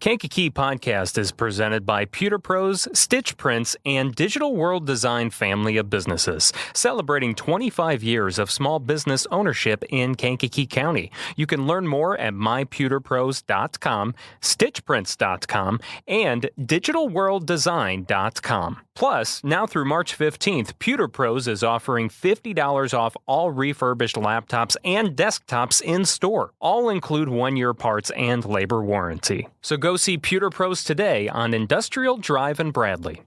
Kankakee Podcast is presented by Pewter Pros, Stitch Prints, and Digital World Design family of businesses, celebrating 25 years of small business ownership in Kankakee County. You can learn more at mypewterpros.com, stitchprints.com, and digitalworlddesign.com. Plus, now through March 15th, Pewter Pros is offering $50 off all refurbished laptops and desktops in store. All include 1-year parts and labor warranty. So go see Pewter Pros today on Industrial Drive in Bradley.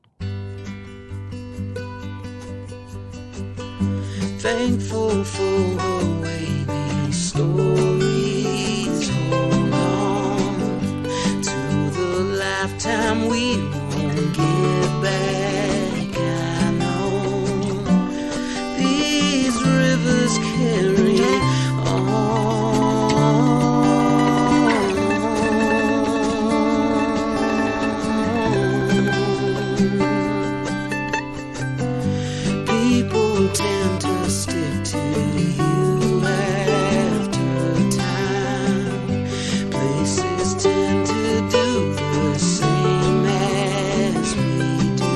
Thankful for awaiting stories. Hold on to the lifetime we won't get back. I know these rivers carry on. People tend to stick to you after time. Places tend to do the same as we do.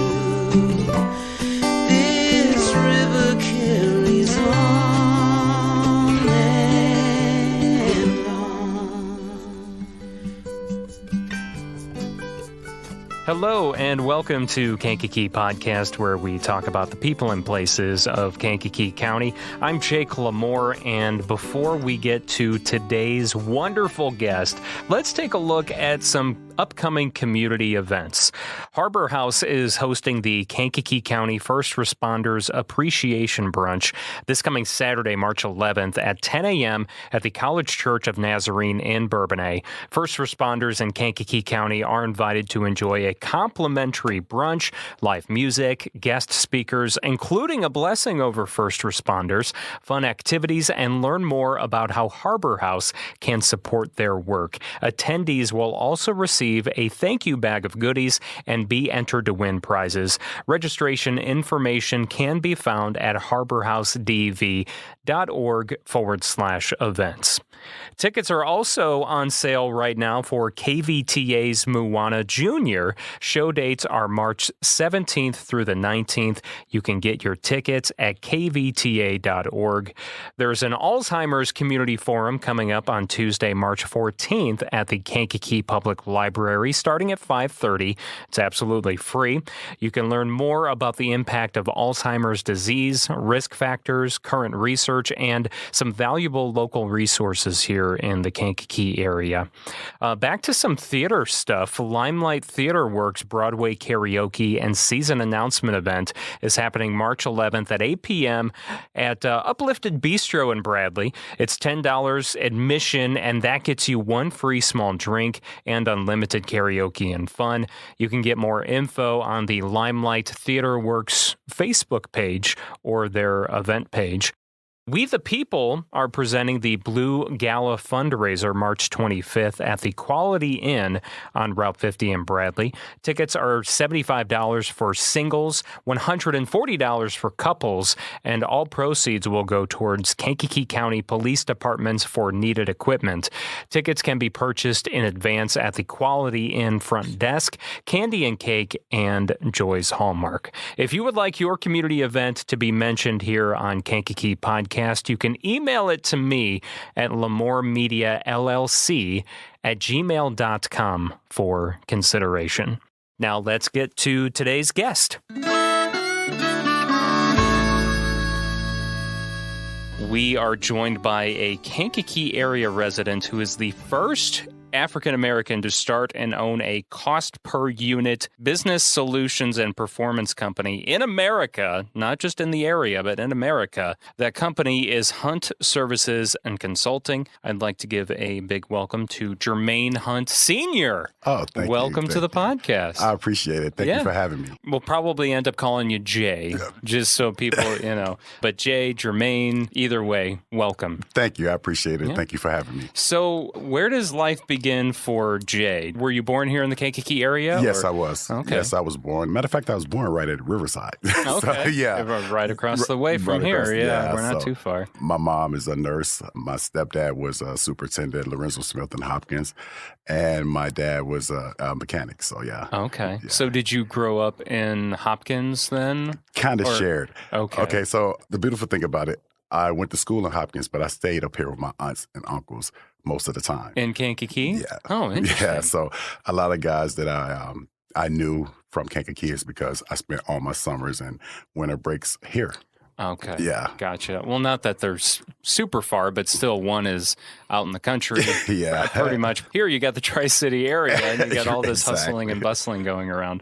This river carries on and on. Hello and welcome to Kankakee Podcast, where we talk about the people and places of Kankakee County. I'm Jake LaMore, and before we get to today's wonderful guest, let's take a look at some upcoming community events. Harbor House is hosting the Kankakee County First Responders Appreciation Brunch this coming Saturday, March 11th at 10 a.m. at the College Church of Nazarene in Bourbonnais. First responders in Kankakee County are invited to enjoy a complimentary brunch, live music, guest speakers, including a blessing over first responders, fun activities, and learn more about how Harbor House can support their work. Attendees will also receive a thank you bag of goodies and be entered to win prizes. Registration information can be found at harborhousedv.org/events. Tickets are also on sale right now for KVTA's Moana Jr. Show dates are March 17th through the 19th. You can get your tickets at kvta.org. There's an Alzheimer's Community Forum coming up on Tuesday, March 14th at the Kankakee Public Library, starting at 5:30. It's absolutely free. You can learn more about the impact of Alzheimer's disease, risk factors, current research, and some valuable local resources here in the Kankakee area. Back to some theater stuff. Limelight Theater Works Broadway Karaoke and Season Announcement Event is happening March 11th at 8 p.m. at Uplifted Bistro in Bradley. It's $10 admission, and that gets you one free small drink and unlimited karaoke and fun. You can get more info on the Limelight Theater Works Facebook page or their event page. We the People are presenting the Blue Gala fundraiser March 25th at the Quality Inn on Route 50 in Bradley. Tickets are $75 for singles, $140 for couples, and all proceeds will go towards Kankakee County Police Departments for needed equipment. Tickets can be purchased in advance at the Quality Inn front desk, Candy and Cake, and Joy's Hallmark. If you would like your community event to be mentioned here on Kankakee Podcast, you can email it to me at lamoremediallc@gmail.com for consideration. Now let's get to today's guest. We are joined by a Kankakee area resident who is the first African-American to start and own a cost-per-unit business solutions and performance company in America, not just in the area, but in America. That company is Hunt Services and Consulting. I'd like to give a big welcome to Jermaine Hunt Sr. Oh, thank you. Welcome to the podcast. I appreciate it. Thank you for having me. We'll probably end up calling you Jay, just so people, But Jay, Jermaine, either way, welcome. Thank you. I appreciate it. Yeah. Thank you for having me. So where does life begin begin for Jay. Were you born here in the Kankakee area? Yes, I was. Okay. Yes, I was born. Matter of fact, I was born right at Riverside. Okay. So, yeah. Right across the way from here. Yeah, we're not too far. My mom is a nurse. My stepdad was a superintendent at Lorenzo Smith and Hopkins. And my dad was a mechanic. So, yeah. Okay. Yeah. So did you grow up in Hopkins then? Kind of shared. Okay. Okay, so the beautiful thing about it, I went to school in Hopkins, but I stayed up here with my aunts and uncles most of the time. In Kankakee? Yeah. Oh, interesting. Yeah, so a lot of guys that I knew from Kankakee is because I spent all my summers and winter breaks here. Okay. Yeah. Gotcha. Well, not that they're super far, but still one is out in the country. Yeah. Pretty much. Here you got the Tri-City area and you got all this hustling Exactly. and bustling going around.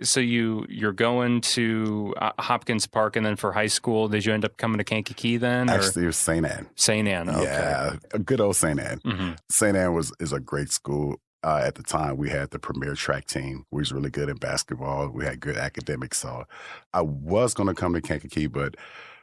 So you're going to Hopkins Park, and then for high school, did you end up coming to Kankakee then? Actually, it was St. Anne. St. Anne, okay. Yeah, a good old St. Anne. Mm-hmm. St. Anne is a great school. At the time, we had the premier track team. We was really good in basketball. We had good academics. So I was going to come to Kankakee, but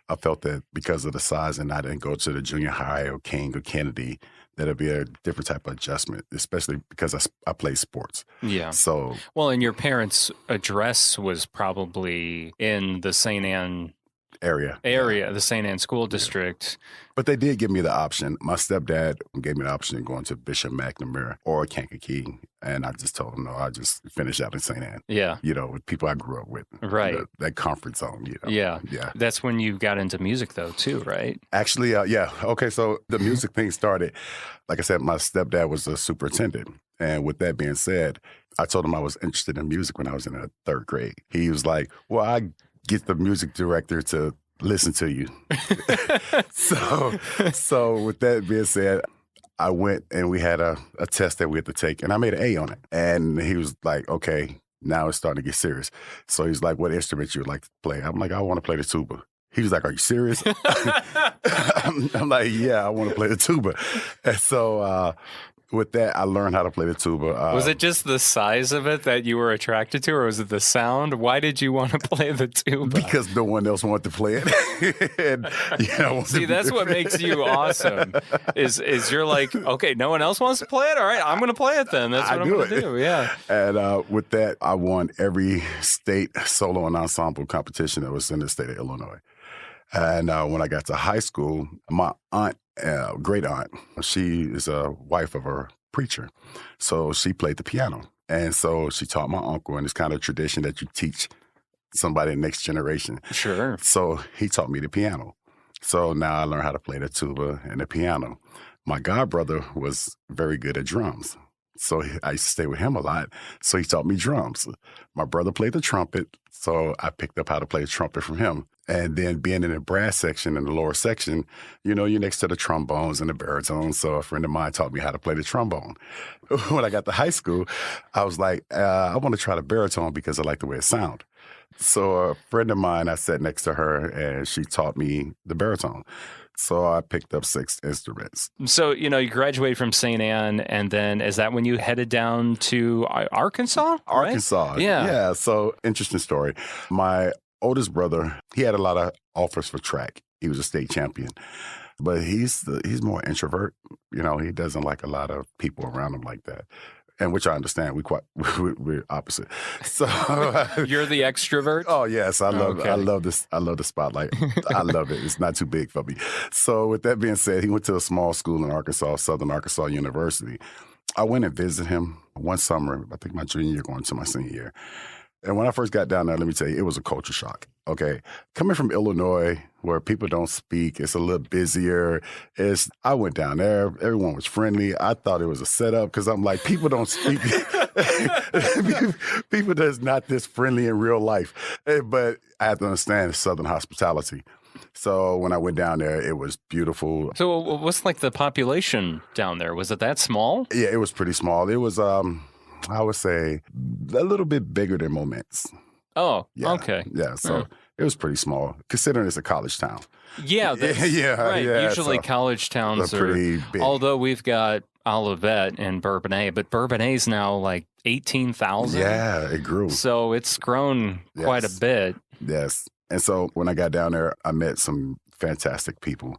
I felt that because of the size and I didn't go to the junior high or King or Kennedy, that it'd be a different type of adjustment, especially because I play sports. Yeah. So, well, and your parents' address was probably in the St. Anne area, the St. Anne School District. But they did give me the option. My stepdad gave me the option of going to Bishop McNamara or Kankakee. And I just told him, no, I just finished out in St. Anne. Yeah. You know, with people I grew up with. Right. That comfort zone, you know. Yeah. Yeah. That's when you got into music, though, too, right? Actually, yeah. Okay, so the music thing started, like I said, my stepdad was a superintendent. And with that being said, I told him I was interested in music when I was in the third grade. He was like, well, I get the music director to listen to you. So with that being said, I went and we had a test that we had to take, and I made an A on it. And he was like, okay, now it's starting to get serious. So he's like, what instrument you would like to play? I'm like, I want to play the tuba. He was like, are you serious? I'm like, yeah, I want to play the tuba. And so with that, I learned how to play the tuba. Was it just the size of it that you were attracted to, or was it the sound? Why did you want to play the tuba? Because no one else wanted to play it. And, you know, see, that's what makes you awesome. Is you're like, okay, no one else wants to play it. All right, I'm going to play it then. That's what I'm going to do. Yeah. And with that, I won every state solo and ensemble competition that was in the state of Illinois. And when I got to high school, my aunt, great aunt, she is a wife of a preacher. So she played the piano. And so she taught my uncle, and it's kind of tradition that you teach somebody the next generation. Sure. So he taught me the piano. So now I learned how to play the tuba and the piano. My godbrother was very good at drums. So I used to stay with him a lot. So he taught me drums. My brother played the trumpet. So I picked up how to play the trumpet from him. And then being in the brass section and the lower section, you know, you're next to the trombones and the baritones. So a friend of mine taught me how to play the trombone. When I got to high school, I was like, I want to try the baritone because I like the way it sounds. So a friend of mine, I sat next to her and she taught me the baritone. So I picked up 6 instruments. So, you know, you graduated from St. Anne, and then is that when you headed down to Arkansas? Arkansas. Right? Yeah. Yeah. So interesting story. My oldest brother, he had a lot of offers for track. He was a state champion. But he's more introvert. You know, he doesn't like a lot of people around him like that. And which I understand, we're opposite. So you're the extrovert. Oh yes, I love this. I love the spotlight. I love it. It's not too big for me. So with that being said, he went to a small school in Arkansas, Southern Arkansas University. I went and visited him one summer. I think my junior year, going to my senior year. And when I first got down there, let me tell you, it was a culture shock. Okay, coming from Illinois, where people don't speak, it's a little busier. I went down there, everyone was friendly. I thought it was a setup because I'm like, people don't speak. People that's not this friendly in real life. But I have to understand Southern hospitality. So when I went down there, it was beautiful. So what's like the population down there? Was it that small? Yeah, it was pretty small. It was, I would say, a little bit bigger than Moments. Oh, yeah, okay. Yeah, so it was pretty small, considering it's a college town. Yeah, right. Yeah, usually so college towns are pretty big. Although we've got Olivet and Bourbonnais, but Bourbonnais now like 18,000. Yeah, it grew. So it's grown quite a bit. Yes. And so when I got down there, I met some fantastic people.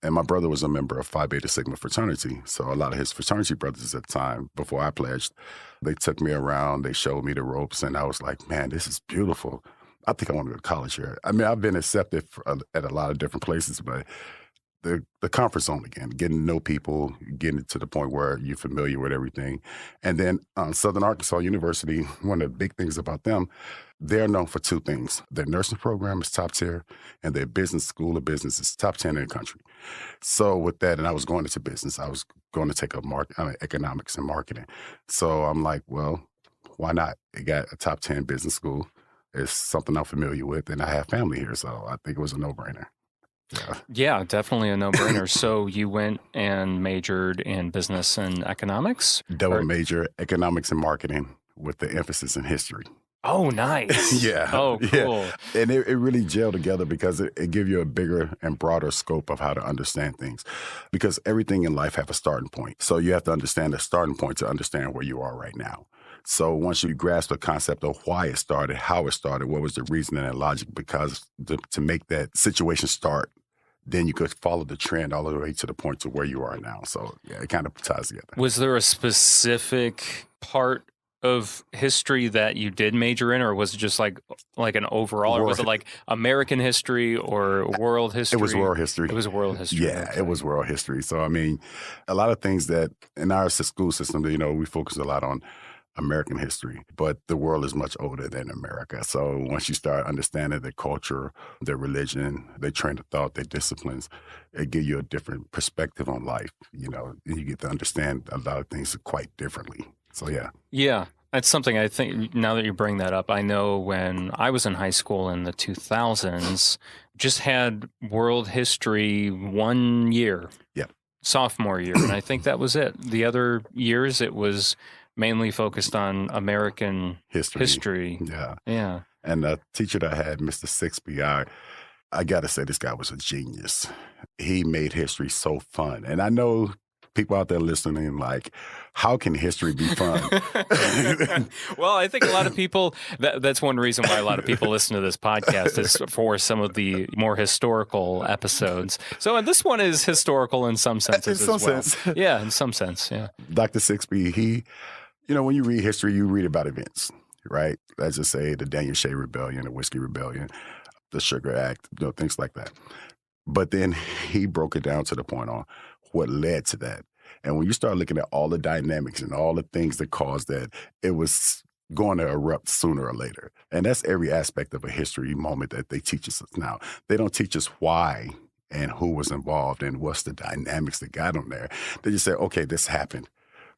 And my brother was a member of Phi Beta Sigma fraternity. So a lot of his fraternity brothers at the time, before I pledged, they took me around, they showed me the ropes, and I was like, man, this is beautiful. I think I want to go to college here. I mean, I've been accepted at a lot of different places, but the comfort zone again, getting to know people, getting to the point where you're familiar with everything. And then Southern Arkansas University, one of the big things about them, they're known for two things. Their nursing program is top tier, and their business school of business is top 10 in the country. So with that, and I was going into business, I was going to take economics and marketing. So I'm like, well, why not? It got a top 10 business school. It's something I'm familiar with, and I have family here, so I think it was a no-brainer. Yeah, definitely a no-brainer. So you went and majored in business and economics? Double major, economics and marketing with the emphasis in history. Oh, nice. Yeah. Oh, cool. Yeah. And it really gelled together because it gives you a bigger and broader scope of how to understand things. Because everything in life have a starting point. So you have to understand the starting point to understand where you are right now. So once you grasp the concept of why it started, how it started, what was the reasoning and logic, because to make that situation start, then you could follow the trend all the way to the point to where you are now. So yeah, it kind of ties together. Was there a specific part of history that you did major in, or was it just like an overall, or was it like American history or world history? It was world history. It was world history. Yeah, okay. It was world history. So, I mean, a lot of things that in our school system, we focus a lot on American history, but the world is much older than America. So once you start understanding their culture, their religion, their train of thought, their disciplines, it gives you a different perspective on life, and you get to understand a lot of things quite differently. So, yeah. Yeah. That's something I think, now that you bring that up, I know when I was in high school in the 2000s, just had world history 1 year. Yep. Sophomore year. And I think that was it. The other years, it was mainly focused on American history. Yeah. Yeah. And the teacher that I had, Mr. Sixby, I got to say this guy was a genius. He made history so fun. And I know people out there listening like, how can history be fun? Well, I think a lot of people, that's one reason why a lot of people listen to this podcast is for some of the more historical episodes. So and this one is historical in some senses in some as well. sense. Yeah, in some sense, yeah. Dr. Sixby, he, when you read history, you read about events, right? Let's just say the Daniel Shea Rebellion, the Whiskey Rebellion, the Sugar Act, things like that. But then he broke it down to the point on what led to that. And when you start looking at all the dynamics and all the things that caused that, it was going to erupt sooner or later. And that's every aspect of a history moment that they teach us now. They don't teach us why and who was involved and what's the dynamics that got them there. They just say, okay, this happened.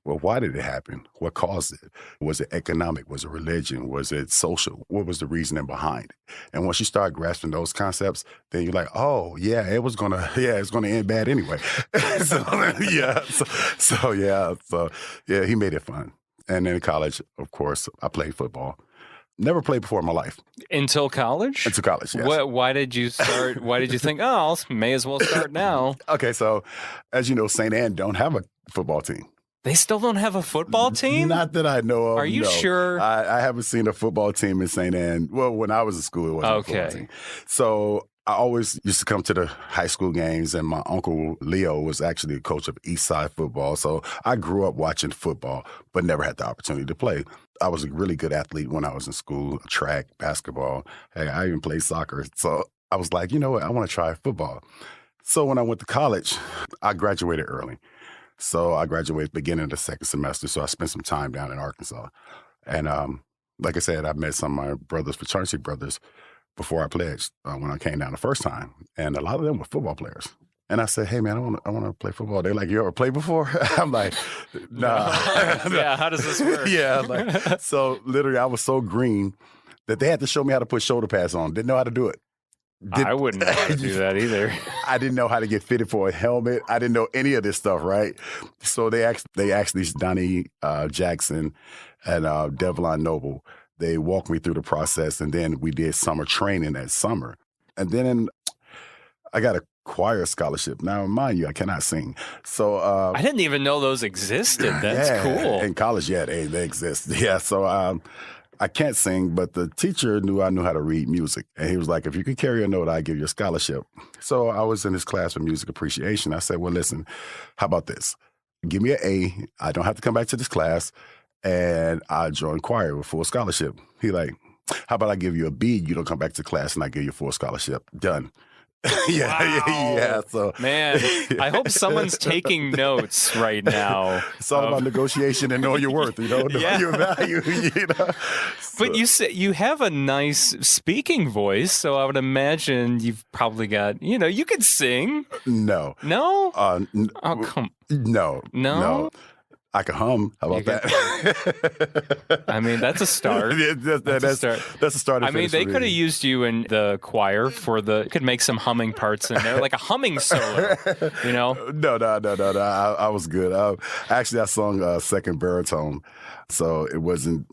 Well, why did it happen? What caused it? Was it economic? Was it religion? Was it social? What was the reasoning behind it? And once you start grasping those concepts, then you're like, oh, yeah, it's going to end bad anyway. So, he made it fun. And then in college, of course, I played football. Never played before in my life. Until college? Until college, yes. Why did you start? Why did you think, oh, may as well start now? Okay, so as you know, St. Anne don't have a football team. They still don't have a football team? Not that I know of. Are you sure? I haven't seen a football team in St. Anne. Well, when I was in school, it wasn't a football team. So I always used to come to the high school games, and my uncle Leo was actually a coach of East Side football. So I grew up watching football, but never had the opportunity to play. I was a really good athlete when I was in school, track, basketball. Hey, I even played soccer. So I was like, you know what? I want to try football. So when I went to college, I graduated early. So I graduated beginning of the second semester, so I spent some time down in Arkansas. And like I said, I met some of my fraternity brothers, before I pledged when I came down the first time. And a lot of them were football players. And I said, hey, man, I want to play football. They're like, you ever play before? I'm like, nah. Yeah, how does this work? Yeah. So literally, I was so green that they had to show me how to put shoulder pads on. Didn't know how to do it. I wouldn't know how to do that either. I didn't know how to get fitted for a helmet. I didn't know any of this stuff, right? So they asked these Donnie Jackson and Devlon Noble. They walked me through the process, and then we did summer training that summer. And then I got a choir scholarship. Now, mind you, I cannot sing. So I didn't even know those existed. That's cool. In college, yeah, they exist. Yeah, so I can't sing, but the teacher knew I knew how to read music. And he was like, if you could carry a note, I'd give you a scholarship. So I was in his class for music appreciation. I said, well, listen, how about this? Give me an A. I don't have to come back to this class. And I joined choir with full scholarship. He like, how about I give you a B? You don't come back to class and I give you a full scholarship. Done. Yeah. So, man, I hope someone's taking notes right now. It's all about negotiation and knowing your worth, knowing your value. But you say you have a nice speaking voice, so I would imagine you've probably got, you could sing. No. No? No. I can hum. How about that? I mean, that's a start. That's a start. That's a start. I mean, they could have used you in the choir could make some humming parts in there, like a humming solo, No. I was good. Actually, I sung second baritone. So it wasn't,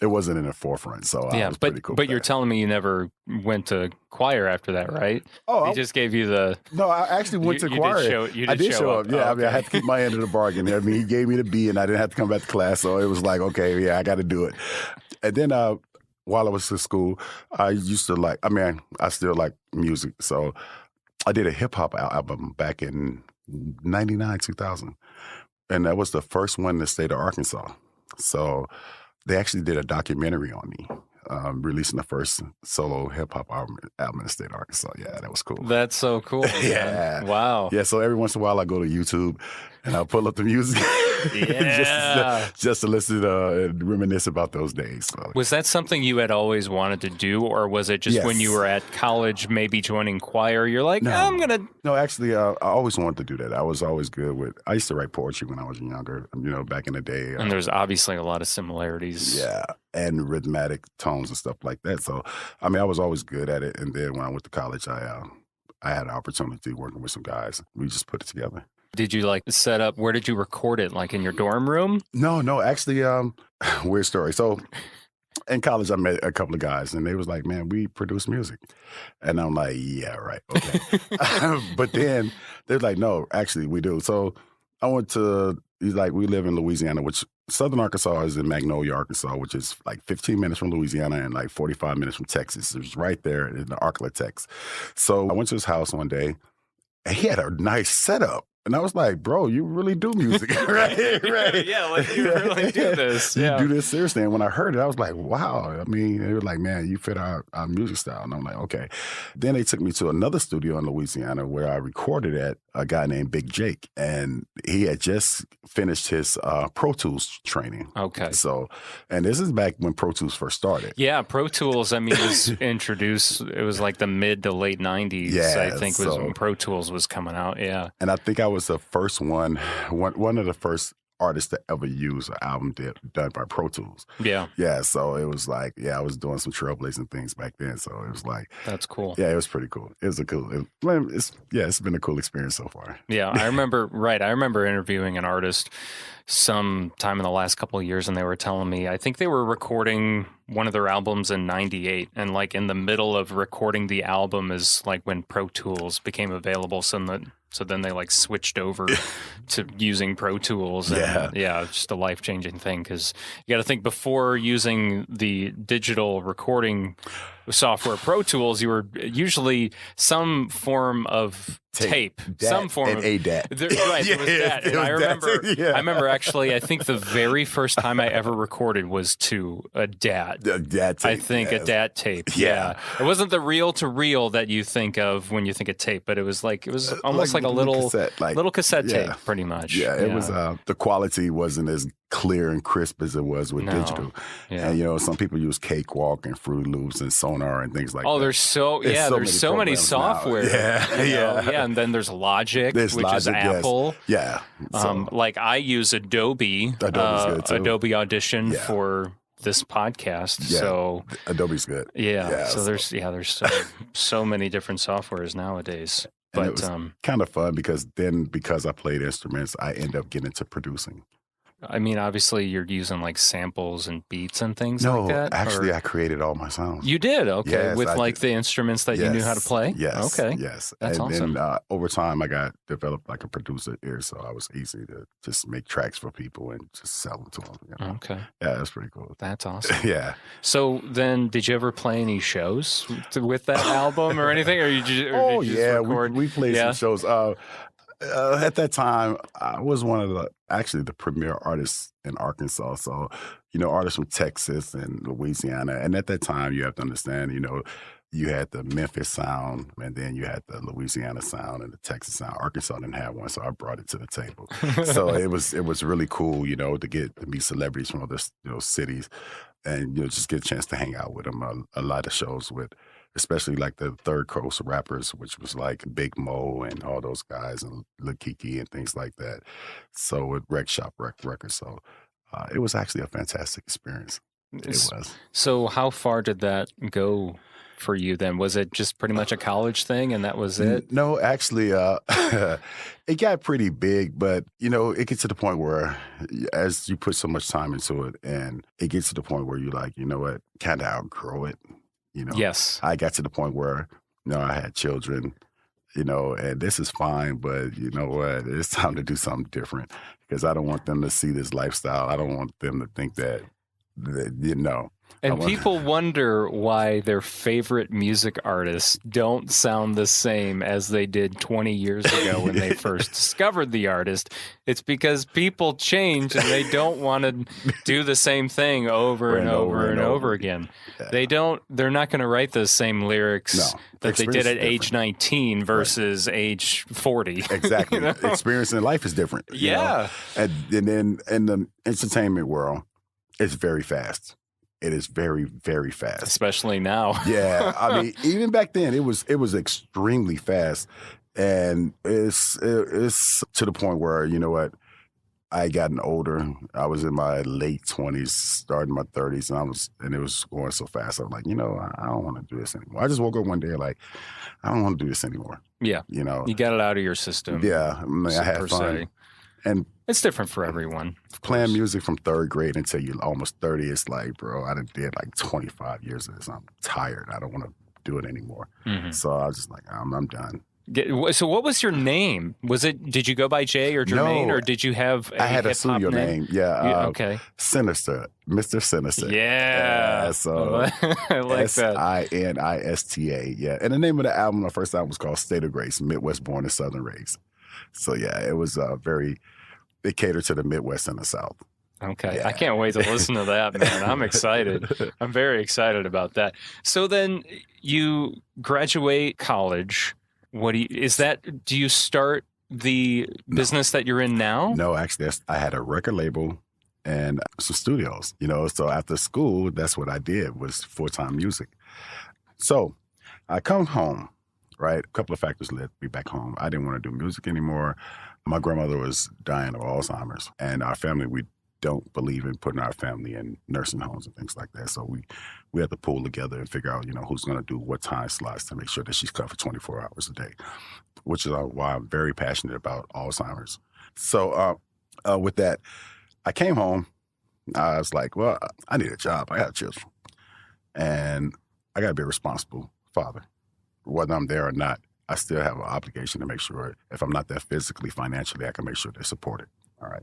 it wasn't in the forefront. So I was pretty cool. But you're telling me you never went to choir after that, right? Oh, he just gave you the. No, I actually went to choir. I did show up. Yeah, okay. I had to keep my end of the bargain. I mean, he gave me the B, and I didn't have to come back to class. So it was like, okay, yeah, I got to do it. And then while I was in school, I used to I still like music. So I did a hip hop album back in 99, 2000, and that was the first one in the state of Arkansas. So they actually did a documentary on me, releasing the first solo hip-hop album in the state of Arkansas. Yeah, that was cool. That's so cool. Yeah. Wow. Yeah, so every once in a while I go to YouTube and I'll pull up the music just to listen and reminisce about those days. So. Was that something you had always wanted to do, or was it just when you were at college, maybe joining choir, you're like, I'm going to... No, actually, I always wanted to do that. I was always good with... I used to write poetry when I was younger, back in the day. And there's obviously a lot of similarities. Yeah, and rhythmic tones and stuff like that. So, I mean, I was always good at it. And then when I went to college, I had an opportunity working with some guys. We just put it together. Did you set up, where did you record it? Like in your dorm room? No, actually, weird story. So in college, I met a couple of guys and they was like, man, we produce music. And I'm like, yeah, right. Okay. But then they're like, no, actually we do. So I went to, we live in Louisiana, which Southern Arkansas is in Magnolia, Arkansas, which is like 15 minutes from Louisiana and like 45 minutes from Texas. It was right there in the Arklatex. So I went to his house one day and he had a nice setup. And I was like, bro, you really do music, right? Yeah, you really do this. You do this seriously. And when I heard it, I was like, wow. I mean, they were like, man, you fit our music style. And I'm like, okay. Then they took me to another studio in Louisiana where I recorded at a guy named Big Jake. And he had just finished his Pro Tools training. Okay. So, and this is back when Pro Tools first started. Yeah, Pro Tools, was introduced, it was like the mid to late 90s, I think, was when Pro Tools was coming out, yeah. And I think I was the first one of the first artists to ever use an album done by Pro Tools. Yeah. Yeah, so it was like, I was doing some trailblazing things back then, so it was like... That's cool. Yeah, it was pretty cool. It was it's been a cool experience so far. Yeah, I remember interviewing an artist sometime in the last couple of years, and they were telling me, I think they were recording one of their albums in 98, and like in the middle of recording the album is like when Pro Tools became available, so then they switched over to using Pro Tools. And it's just a life-changing thing, because you got to think, before using the digital recording software Pro Tools, you were usually some form of tape, some form of ADAT. There was that. And I remember actually, I think the very first time I ever recorded was to a DAT. A DAT tape. I think a DAT tape. Yeah. It wasn't the reel-to-reel that you think of when you think of tape, but it was almost like a little cassette tape, pretty much. Yeah, it was. The quality wasn't as clear and crisp as it was with digital. Yeah. And some people use Cakewalk and Fruit Loops and Sonar and things like that. There's so many software. Yeah. And then there's Logic, which is Apple. Yes. Yeah. So, I use Adobe. Adobe's good too. Adobe Audition for this podcast. Yeah. So Adobe's good. Yeah. So there's so many different softwares nowadays. And it was kind of fun because I played instruments, I end up getting into producing. I mean, obviously you're using like samples and beats and things No, like that? actually, or- I created all my songs. You did? Okay. Yes, With I like did. the instruments that you knew how to play? Yes. Okay. Yes. That's and awesome. then over time, I developed like a producer ear, so I was easy to just make tracks for people and just sell them to them. You know? Okay. Yeah, that's pretty cool. That's awesome. Yeah. So then, did you ever play any shows with that album or anything? Or you just, Oh, did you yeah. just record? We played Yeah. some shows. At that time, I was one of the premier artists in Arkansas. So, artists from Texas and Louisiana. And at that time, you have to understand, you had the Memphis sound, and then you had the Louisiana sound and the Texas sound. Arkansas didn't have one, so I brought it to the table. So it was really cool, to meet celebrities from other cities, and just get a chance to hang out with them. A lot of shows with, especially like the Third Coast rappers, which was like Big Mo and all those guys, and Lil Kiki and things like that. So with Rec Shop Records, so it was actually a fantastic experience. It was. So how far did that go for you then? Was it just pretty much a college thing and that was it? No, actually, it got pretty big, but, it gets to the point where as you put so much time into it, and it gets to the point where you like, you know what, kind of outgrow it. Yes. I got to the point where, I had children, and this is fine, but you know what, it's time to do something different because I don't want them to see this lifestyle. I don't want them to think that And people wonder why their favorite music artists don't sound the same as they did 20 years ago when they first discovered the artist. It's because people change and they don't want to do the same thing over and over again. Yeah. They're not going to write the same lyrics that they did at age 19 versus age 40. Exactly. Experience in life is different. Yeah. And then in the entertainment world, it's very fast. It is very, very fast. Especially now. Yeah. I mean, even back then, it was extremely fast. And it's to the point where, you know what, I gotten older. I was in my late 20s, starting my 30s, and it was going so fast. I'm like, I don't want to do this anymore. I just woke up one day like, I don't want to do this anymore. Yeah. You got it out of your system. Yeah. I had fun. And it's different for everyone. Playing music from third grade until you're almost 30, it's like, bro, I did like 25 years of this. I'm tired. I don't want to do it anymore. Mm-hmm. So I was just like, I'm done. So what was your name? Did you go by Jay or Jermaine, or did you have I had a studio name. Yeah. Okay. Sinister. Mr. Sinister. Yeah. So I like that. Sinista. Yeah. And the name of the album, my first album was called State of Grace, Midwest Born and Southern Raised. So yeah, it was it catered to the Midwest and the South. Okay. Yeah. I can't wait to listen to that, man. I'm excited. I'm very excited about that. So then you graduate college. Do you start the business that you're in now? No, actually, I had a record label and some studios, so after school, that's what I did was full-time music. So I come home, right? A couple of factors led me back home. I didn't want to do music anymore. My grandmother was dying of Alzheimer's, and our family, we don't believe in putting our family in nursing homes and things like that. So we had to pull together and figure out, who's going to do what time slots to make sure that she's covered 24 hours a day, which is why I'm very passionate about Alzheimer's. So with that, I came home. I was like, well, I need a job. I got children. And I got to be a responsible father. Whether I'm there or not, I still have an obligation to make sure if I'm not there physically, financially, I can make sure they're supported. All right.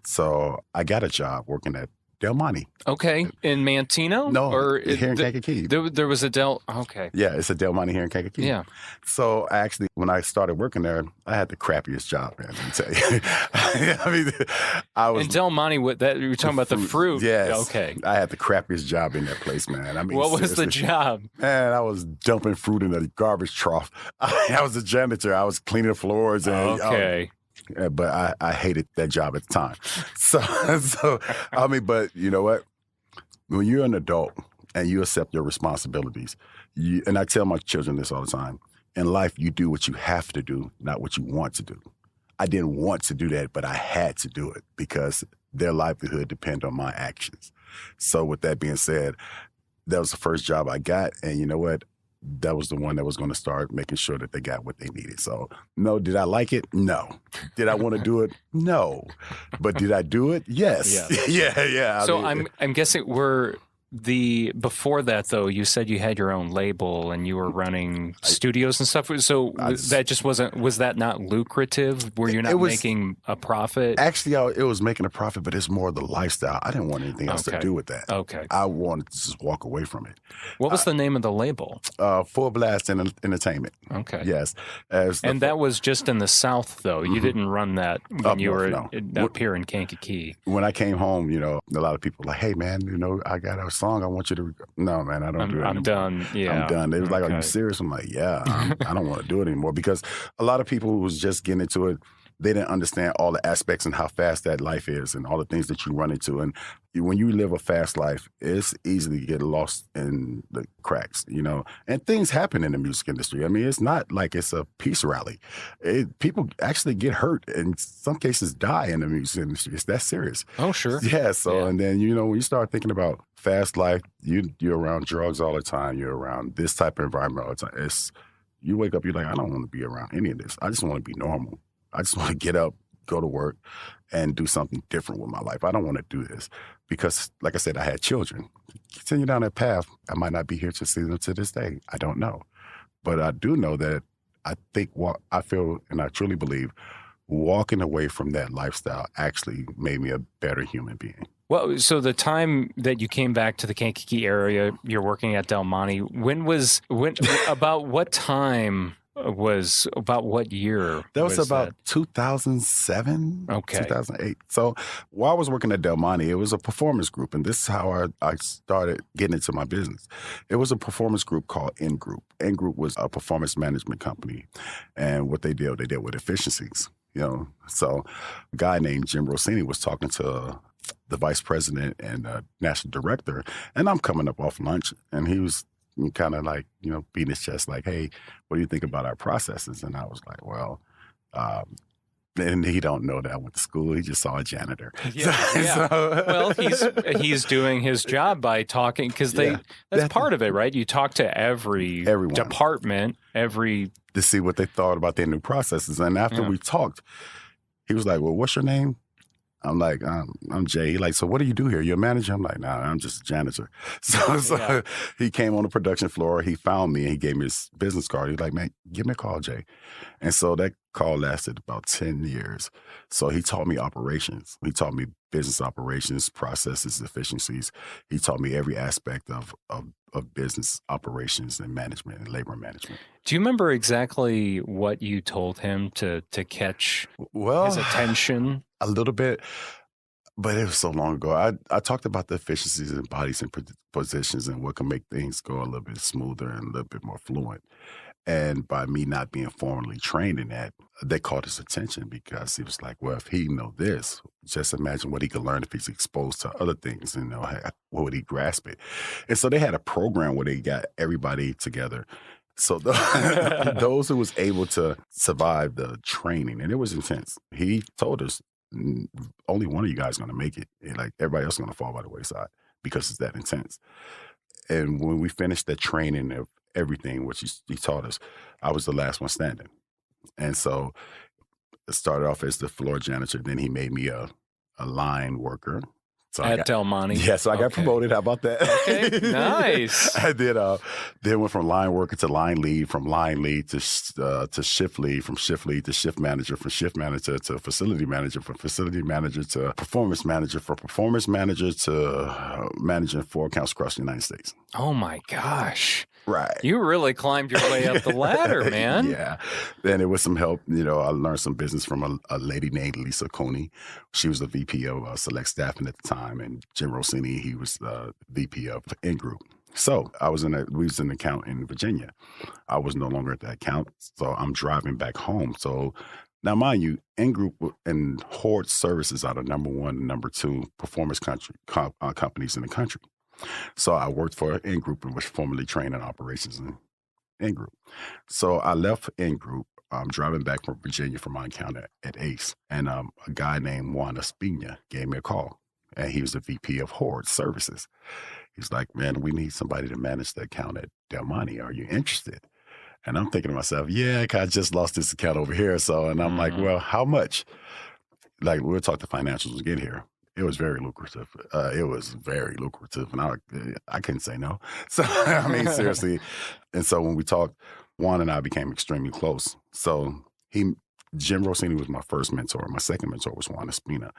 So I got a job working at Del Monte. Okay. In Mantino? No, here in Kankakee. There was a okay. Yeah, it's a Del Monte here in Kankakee. Yeah. So actually, when I started working there, I had the crappiest job, man, let me tell you. I mean, I was... And Del Monte, you were talking about the fruit. Yes. Okay. I had the crappiest job in that place, man. I mean, what was the job? Man, I was dumping fruit in a garbage trough. I was a janitor. I was cleaning the floors. And, okay. But I hated that job at the time. So I mean, but you know what? When you're an adult and you accept your responsibilities, and I tell my children this all the time, in life, you do what you have to do, not what you want to do. I didn't want to do that, but I had to do it because their livelihood depended on my actions. So with that being said, that was the first job I got. And you know what? that was the one that was going to start making sure that they got what they needed. So, no, did I like it? No. Did I want to do it? No. But did I do it? Yes. Yeah. So I'm guessing before that though, you said you had your own label and you were running studios and stuff. So that just was that not lucrative? Were you not making a profit? Actually, it was making a profit, but it's more the lifestyle. I didn't want anything else to do with that. Okay. I wanted to just walk away from it. What was the name of the label? Full Blast Entertainment. Okay. Yes. And that was just in the South though. You didn't run that when you were up here in Kankakee. When I came home, a lot of people were like, hey man, I got a song I want you to no man, I don't do it anymore. I'm done. Yeah. I'm done. They was like, are you serious? I'm like, yeah, I don't want to do it anymore, because a lot of people who was just getting into it, they didn't understand all the aspects and how fast that life is and all the things that you run into. And when you live a fast life, it's easy to get lost in the cracks, and things happen in the music industry. I mean, it's not like it's a peace rally. People actually get hurt and in some cases die in the music industry. It's that serious. Oh, sure. Yeah. So, and then, when you start thinking about fast life, you're around drugs all the time. You're around this type of environment all the time. You wake up, you're like, I don't want to be around any of this. I just want to be normal. I just want to get up, go to work, and do something different with my life. I don't want to do this because, like I said, I had children. Continue down that path, I might not be here to see them to this day. I don't know. But I do know that I think I feel and I truly believe walking away from that lifestyle actually made me a better human being. Well, so the time that you came back to the Kankakee area, you're working at Del Monte. About what time? About what year? That was about 2007, okay. 2008. So while I was working at Del Monte, it was a performance group, and this is how I started getting into my business. It was a performance group called N Group. N Group was a performance management company, and what they dealt with efficiencies. So a guy named Jim Rossini was talking to the vice president and national director, and I'm coming up off lunch, and he was kind of like, beating his chest like, hey, what do you think about our processes? And I was like, well, and he don't know that I went to school. He just saw a janitor. Yeah. Well, he's doing his job by talking, because that's part of it, right? You talk to everyone. Department, to see what they thought about their new processes. And after we talked, he was like, well, what's your name? I'm like, I'm Jay. He's like, so what do you do here? You're a manager? I'm like, nah, I'm just a janitor. So he came on the production floor. He found me and he gave me his business card. He's like, man, give me a call, Jay. And so that call lasted about 10 years. So he taught me operations. He taught me business operations, processes, efficiencies. He taught me every aspect of business operations and management and labor management. Do you remember exactly what you told him to catch his attention? A little bit, but it was so long ago. I talked about the efficiencies in bodies and positions and what can make things go a little bit smoother and a little bit more fluent. And by me not being formally trained in that, they caught his attention because he was like, well, if he know this, just imagine what he could learn if he's exposed to other things, what would he grasp it? And so they had a program where they got everybody together. So those who was able to survive the training, and it was intense. He told us, only one of you guys is going to make it. Like everybody else is going to fall by the wayside because it's that intense. And when we finished the training of everything, which he taught us, I was the last one standing. And so it started off as the floor janitor. Then he made me a line worker. So at Del Monte? Yeah, so I got promoted. How about that? Okay, nice. I did. Then went from line worker to line lead, from line lead to shift lead, from shift lead to shift manager, from shift manager to facility manager, from facility manager to performance manager, from performance manager to managing 4 accounts across the United States. Oh my gosh. Right. You really climbed your way up the ladder, man. Yeah. Then it was some help. I learned some business from a lady named Lisa Coney. She was the VP of Select Staffing at the time. And Jim Rossini, he was the VP of N Group. So we was an account in Virginia. I was no longer at that account. So I'm driving back home. So now, mind you, N Group and Horde Services are the number 1 and number 2 performance companies in the country. So I worked for N Group and was formerly trained in operations in N Group. So I left N Group. I'm driving back from Virginia from my encounter at ACE. And a guy named Juan Espina gave me a call. And he was the VP of Horde Services. He's like, man, we need somebody to manage the account at Del Monte. Are you interested? And I'm thinking to myself, yeah, I just lost this account over here. So, and I'm like, well, how much? Like, we'll talk to financials and get here. It was very lucrative. And I couldn't say no. So, I mean, seriously. And so when we talked, Juan and I became extremely close. So Jim Rossini was my first mentor. My second mentor was Juan Espina.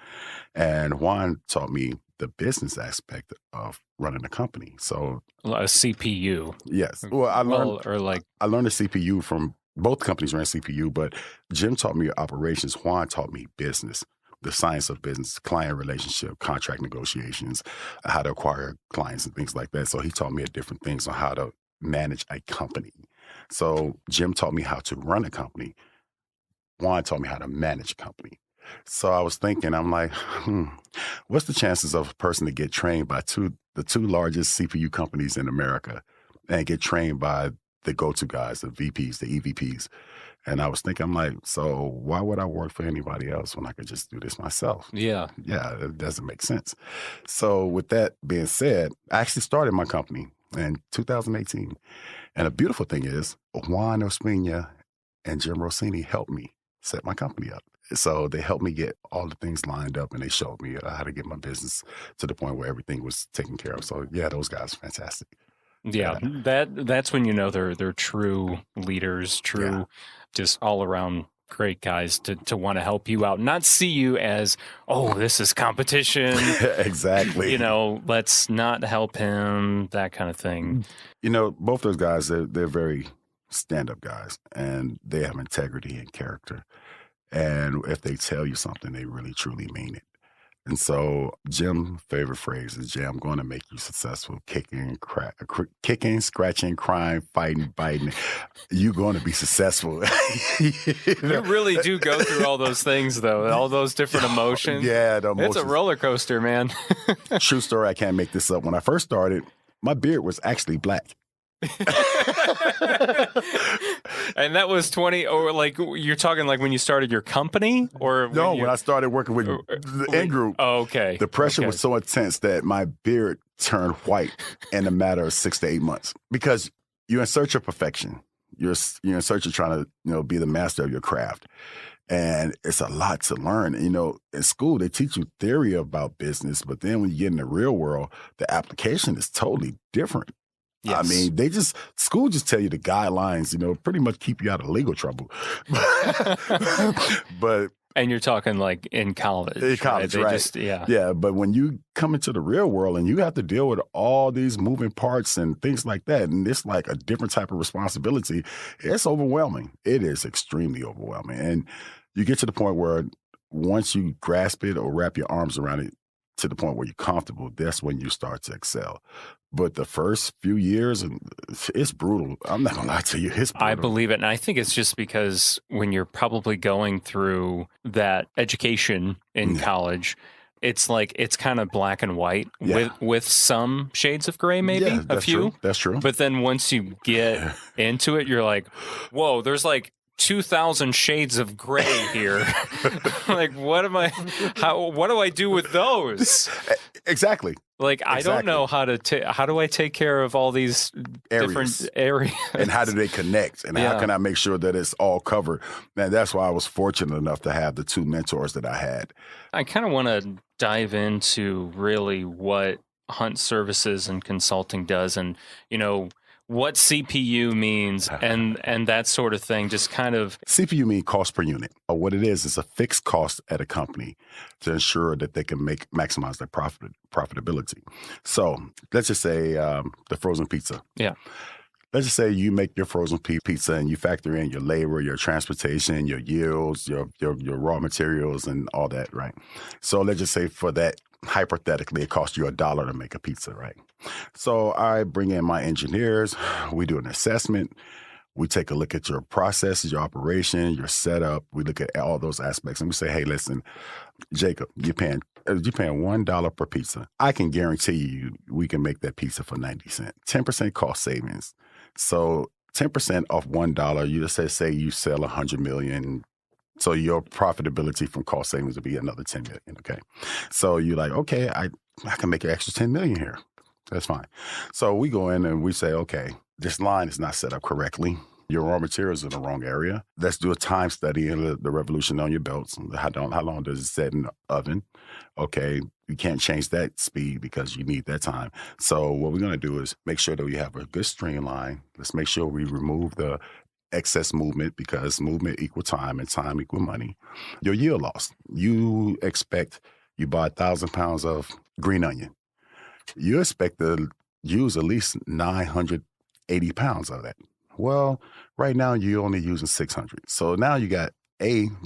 And Juan taught me the business aspect of running a company. So a CPU. Yes. Well, I learned the CPU from both companies ran CPU, but Jim taught me operations. Juan taught me business, the science of business, client relationship, contract negotiations, how to acquire clients and things like that. So he taught me different things on how to manage a company. So Jim taught me how to run a company. Juan taught me how to manage a company. So I was thinking, I'm like, what's the chances of a person to get trained by the two largest CPU companies in America and get trained by the go-to guys, the VPs, the EVPs? And I was thinking, I'm like, so why would I work for anybody else when I could just do this myself? Yeah. Yeah, it doesn't make sense. So with that being said, I actually started my company in 2018. And the beautiful thing is, Juan Espina and Jim Rossini helped me set my company up. So they helped me get all the things lined up, and they showed me how to get my business to the point where everything was taken care of. So yeah, those guys are fantastic. Yeah, that's when you know they're true leaders, just all around great guys to want to help you out, not see you as, oh, this is competition. Exactly. Let's not help him, that kind of thing. Both those guys, they're very stand-up guys, and they have integrity and character. And if they tell you something, they really, truly mean it. And so Jim's favorite phrase is, Jim, I'm going to make you successful, kicking, scratching, crying, fighting, biting. You're going to be successful. You really do go through all those things, though, all those different emotions. Yeah, the emotions. It's a roller coaster, man. True story. I can't make this up. When I first started, my beard was actually black. And that was 20, or like you're talking like when you started your company, or when I started working with the In Group. Oh, okay. The pressure was so intense that my beard turned white in a matter of 6 to 8 months, because you're in search of perfection. You're in search of trying to be the master of your craft. And it's a lot to learn. In school, they teach you theory about business, but then when you get in the real world, the application is totally different. Yes. I mean, school just tell you the guidelines, pretty much keep you out of legal trouble. And you're talking like in college. In college, right? Yeah, but when you come into the real world and you have to deal with all these moving parts and things like that, and it's like a different type of responsibility, it's overwhelming. It is extremely overwhelming. And you get to the point where once you grasp it or wrap your arms around it to the point where you're comfortable, that's when you start to excel. But the first few years, it's brutal. I'm not going to lie to you. It's brutal. I believe it. And I think it's just because when you're probably going through that education in college, it's like it's kind of black and white with some shades of gray, maybe a few. True. That's true. But then once you get into it, you're like, whoa, there's like 2,000 shades of gray here. Like, what do I do with those? Exactly. Like, I don't know how do I take care of all these different areas? And how do they connect? And how can I make sure that it's all covered? And that's why I was fortunate enough to have the two mentors that I had. I kind of want to dive into really what Hunt Services and Consulting does, and, what CPU means and that sort of thing, just kind of. CPU means cost per unit. What it is a fixed cost at a company to ensure that they can maximize their profitability. So let's just say the frozen pizza. Yeah. Let's just say you make your frozen pizza and you factor in your labor, your transportation, your yields, your raw materials and all that, right? So let's just say for that, hypothetically, it costs you $1 to make a pizza, right? So I bring in my engineers. We do an assessment. We take a look at your processes, your operation, your setup. We look at all those aspects, and we say, hey, listen, Jacob, you're paying $1 per pizza. I can guarantee you we can make that pizza for 90 cents. 10% cost savings. So 10% off $1, you just say you sell 100 million. So your profitability from cost savings would be another 10 million, okay? So you're like, okay, I can make an extra 10 million here. That's fine. So we go in and we say, okay, this line is not set up correctly. Your raw materials in the wrong area. Let's do a time study and the revolution on your belts. How long does it set in the oven? Okay, you can't change that speed because you need that time. So what we're going to do is make sure that we have a good streamline. Let's make sure we remove the excess movement because movement equal time and time equal money. Your yield loss. You buy 1,000 pounds of green onion. You expect to use at least 980 pounds of that. Well, right now you're only using 600. So now you got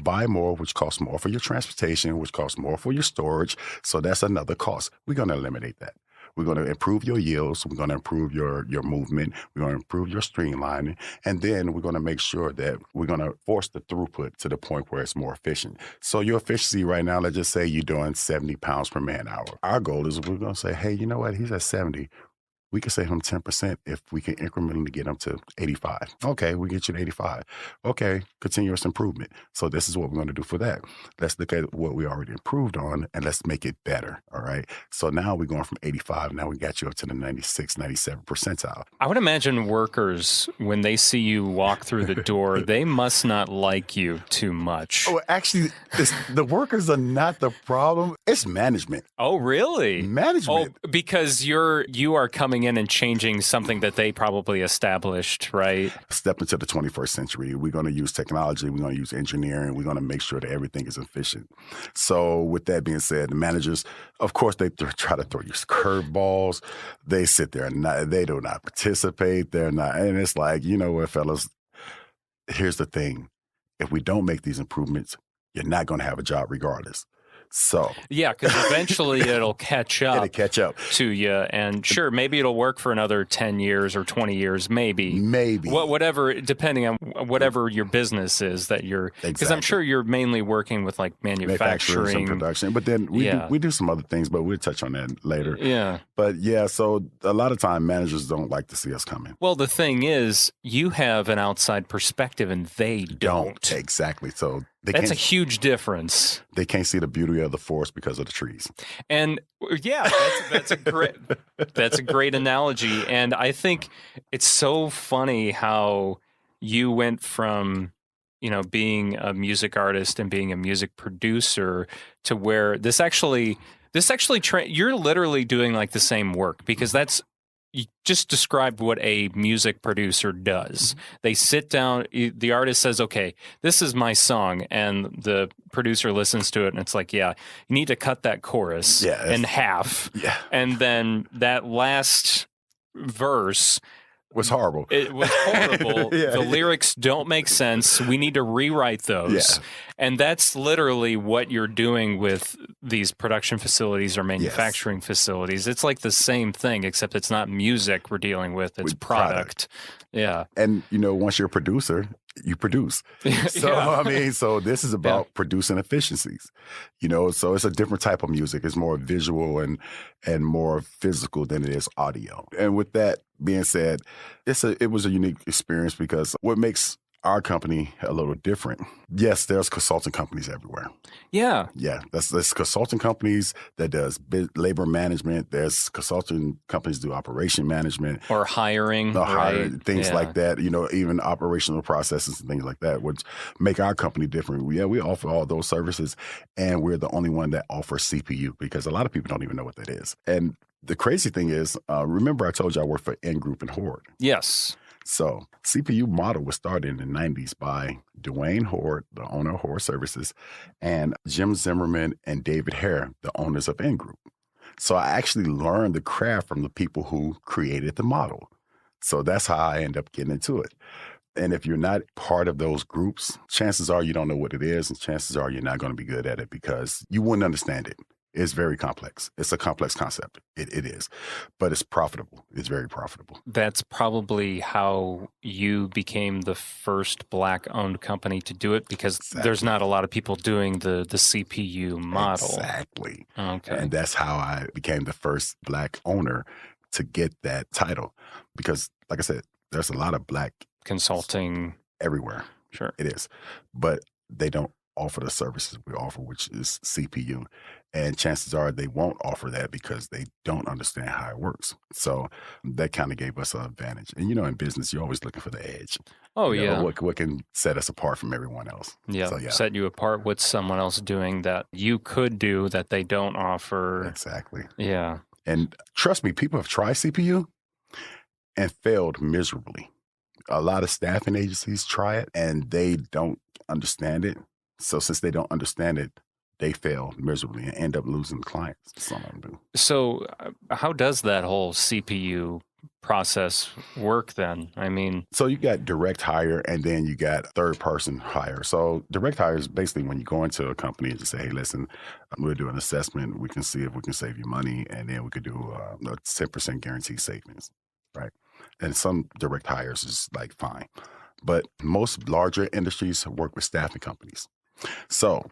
buy more, which costs more for your transportation, which costs more for your storage. So that's another cost. We're going to eliminate that. We're going to improve your yields. We're going to improve your movement. We're going to improve your streamlining. And then we're going to make sure that we're going to force the throughput to the point where it's more efficient. So your efficiency right now, let's just say you're doing 70 pounds per man hour. Our goal is we're going to say, hey, you know what? He's at 70. We can save him 10% if we can incrementally get him to 85. Okay, we get you to 85. Okay, continuous improvement. So this is what we're going to do for that. Let's look at what we already improved on and let's make it better, all right? So now we're going from 85. Now we got you up to the 96, 97 percentile. I would imagine workers, when they see you walk through the door, they must not like you too much. Oh, actually, the workers are not the problem. It's management. Oh, really? Management. Oh, because you are coming in and changing something that they probably established, right? Step into the 21st century. We're going to use technology. We're going to use engineering. We're going to make sure that everything is efficient. So with that being said, the managers, of course, they try to throw you curveballs. They sit there and they do not participate. They're not. And it's like, you know what, fellas, here's the thing. If we don't make these improvements, you're not going to have a job regardless. So yeah, because eventually it'll catch up. It'll catch up to you, and sure, maybe it'll work for another 10 years or 20 years, maybe. Whatever, depending on whatever your business is that you're. Because I'm sure you're mainly working with like manufacturing and production, but then we do some other things, but we'll touch on that later. Yeah, but yeah, so a lot of time managers don't like to see us coming. Well, the thing is, you have an outside perspective, and they don't. Exactly. So. That's a huge difference. They can't see the beauty of the forest because of the trees. And yeah, that's a great analogy. And I think it's so funny how you went from, being a music artist and being a music producer to where this actually you're literally doing like the same work, because you just described what a music producer does. They sit down, the artist says, okay, this is my song, and the producer listens to it, and it's like, yeah, you need to cut that chorus in half. Yeah. And then that last verse was horrible. It was horrible. The lyrics don't make sense. We need to rewrite those. Yeah. And that's literally what you're doing with these production facilities or manufacturing facilities. It's like the same thing, except it's not music we're dealing with. It's product. Yeah. And, once you're a producer, you produce. So, so this is about producing efficiencies, so it's a different type of music. It's more visual and more physical than it is audio. And with that being said, it was a unique experience because what makes our company a little different. Yes, there's consulting companies everywhere. Yeah. Yeah, there's consulting companies that does labor management. There's consulting companies do operation management. Or hiring. Things like that, even operational processes and things like that, which make our company different. Yeah, we offer all those services, and we're the only one that offers CPU because a lot of people don't even know what that is. And the crazy thing is, remember I told you I work for N Group and Horde? Yes. So CPU model was started in the 90s by Dwayne Horde, the owner of Horde Services, and Jim Zimmerman and David Hare, the owners of N Group. So I actually learned the craft from the people who created the model. So that's how I end up getting into it. And if you're not part of those groups, chances are you don't know what it is, and chances are you're not going to be good at it because you wouldn't understand it. It's very complex. It's a complex concept. It is. But it's profitable. It's very profitable. That's probably how you became the first Black-owned company to do it, because there's not a lot of people doing the CPU model. Exactly. Okay. And that's how I became the first Black owner to get that title. Because, like I said, there's a lot of Black consulting everywhere. Sure. It is. But they don't offer the services we offer, which is CPU. And chances are they won't offer that because they don't understand how it works. So that kind of gave us an advantage. And, in business, you're always looking for the edge. Oh, yeah. What can set us apart from everyone else? Yeah. So, yeah. Set you apart with someone else doing that you could do that they don't offer. Exactly. Yeah. And trust me, people have tried CPU and failed miserably. A lot of staffing agencies try it and they don't understand it. So since they don't understand it, they fail miserably and end up losing clients. Some of them do. So how does that whole CPU process work then? I mean, so you got direct hire and then you got third person hire. So direct hire is basically when you go into a company and just say, hey, listen, we'll do an assessment. We can see if we can save you money. And then we could do a 10% guaranteed savings, right? And some direct hires is like fine. But most larger industries work with staffing companies. So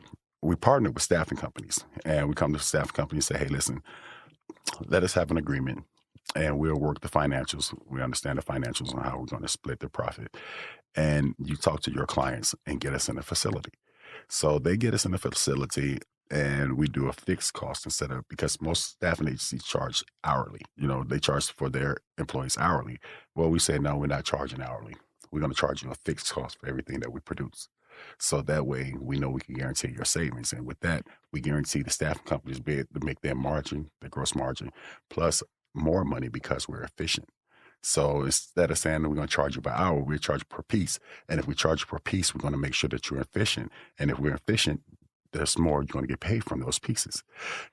we partner with staffing companies and we come to staffing companies and say, hey, listen, let us have an agreement and we'll work the financials. We understand the financials and how we're going to split the profit. And you talk to your clients and get us in a facility. So they get us in a facility and we do a fixed cost because most staffing agencies charge hourly. They charge for their employees hourly. Well, we say, no, we're not charging hourly. We're going to charge you a fixed cost for everything that we produce. So that way we know we can guarantee your savings. And with that, we guarantee the staffing companies be able to make their margin, their gross margin, plus more money because we're efficient. So instead of saying that we're going to charge you by hour, we charge per piece. And if we charge you per piece, we're going to make sure that you're efficient. And if we're efficient, there's more you're going to get paid from those pieces.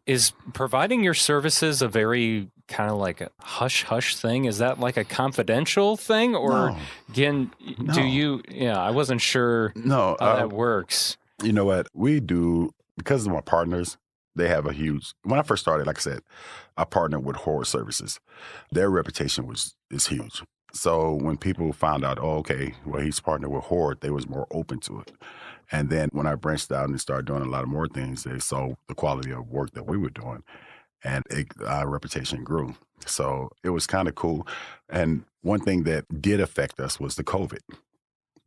Is providing your services a very kind of like a hush-hush thing? Is that like a confidential thing? Or again, do you, I wasn't sure how that works. You know what? We do, because of my partners, they have a huge, when I first started, like I said, I partnered with Horror Services. Their reputation is huge. So when people found out, he's partnered with Horde, they was more open to it. And then when I branched out and started doing a lot of more things, they saw the quality of work that we were doing, and our reputation grew. So it was kind of cool. And one thing that did affect us was the COVID,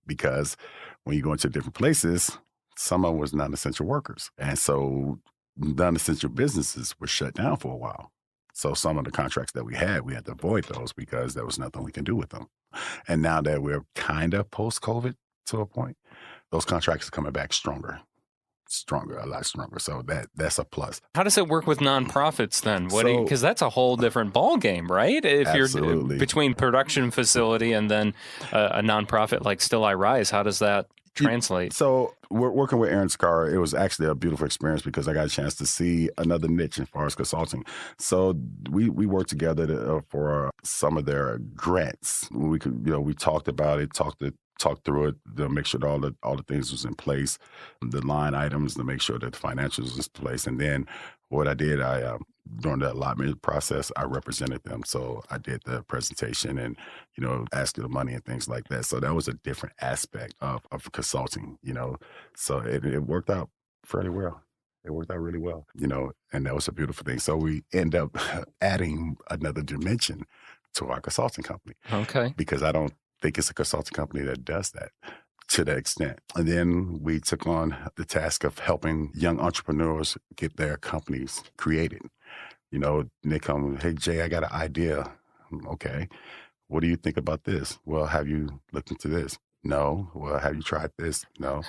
because when you go into different places, some of them was non-essential workers. And so non-essential businesses were shut down for a while. So some of the contracts that we had to avoid those because there was nothing we can do with them. And now that we're kind of post-COVID to a point, those contracts are coming back stronger, a lot stronger. So that's a plus. How does it work with nonprofits then? Because that's a whole different ballgame, right? If absolutely. You're between production facility and then a nonprofit like Still I Rise, how does that translate? So we're working with Aaron Scar. It was actually a beautiful experience because I got a chance to see another niche as far as consulting. So we worked together for some of their grants. We could, we talked about it, talked through it to make sure that all the things was in place, the line items to make sure that the financials was in place. And then what I did, during the allotment process, I represented them. So I did the presentation and, asked for the money and things like that. So that was a different aspect of consulting, So it worked out fairly well. It worked out really well, and that was a beautiful thing. So we end up adding another dimension to our consulting company. Okay. Because I don't think it's a consulting company that does that to that extent. And then we took on the task of helping young entrepreneurs get their companies created. And they come, hey, Jay, I got an idea. Okay. What do you think about this? Well, have you looked into this? No. Well, have you tried this? No.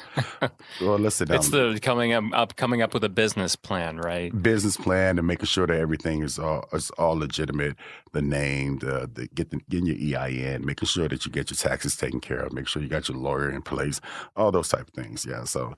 Well, let's sit down. It's the coming up with a business plan, right? Business plan and making sure that everything is all legitimate. The name, getting your EIN, making sure that you get your taxes taken care of, make sure you got your lawyer in place, all those type of things. Yeah. So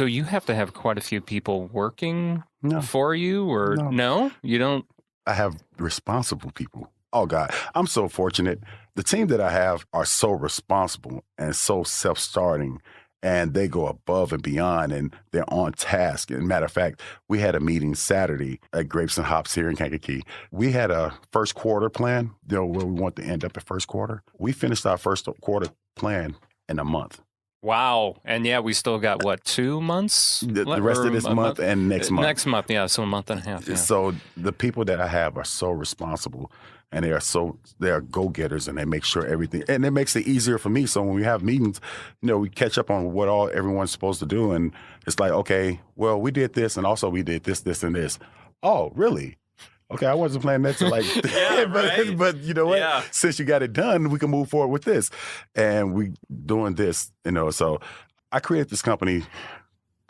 you have to have quite a few people working for you, or no? You don't? I have responsible people. Oh, God, I'm so fortunate. The team that I have are so responsible and so self-starting, and they go above and beyond, and they're on task. And matter of fact, we had a meeting Saturday at Grapes and Hops here in Kankakee. We had a first quarter plan, where we want to end up at first quarter. We finished our first quarter plan in a month. Wow. And we still got, 2 months? The rest of this month and next month. Next month, so a month and a half. Yeah. So the people that I have are so responsible And they are go-getters, and they make sure everything, and it makes it easier for me. So when we have meetings, we catch up on what everyone's supposed to do. And it's like, okay, well, we did this, and also we did this, this, and this. Oh, really? Okay, I wasn't planning that to yeah, right? but you know what? Yeah. Since you got it done, we can move forward with this. And we doing this, so I created this company,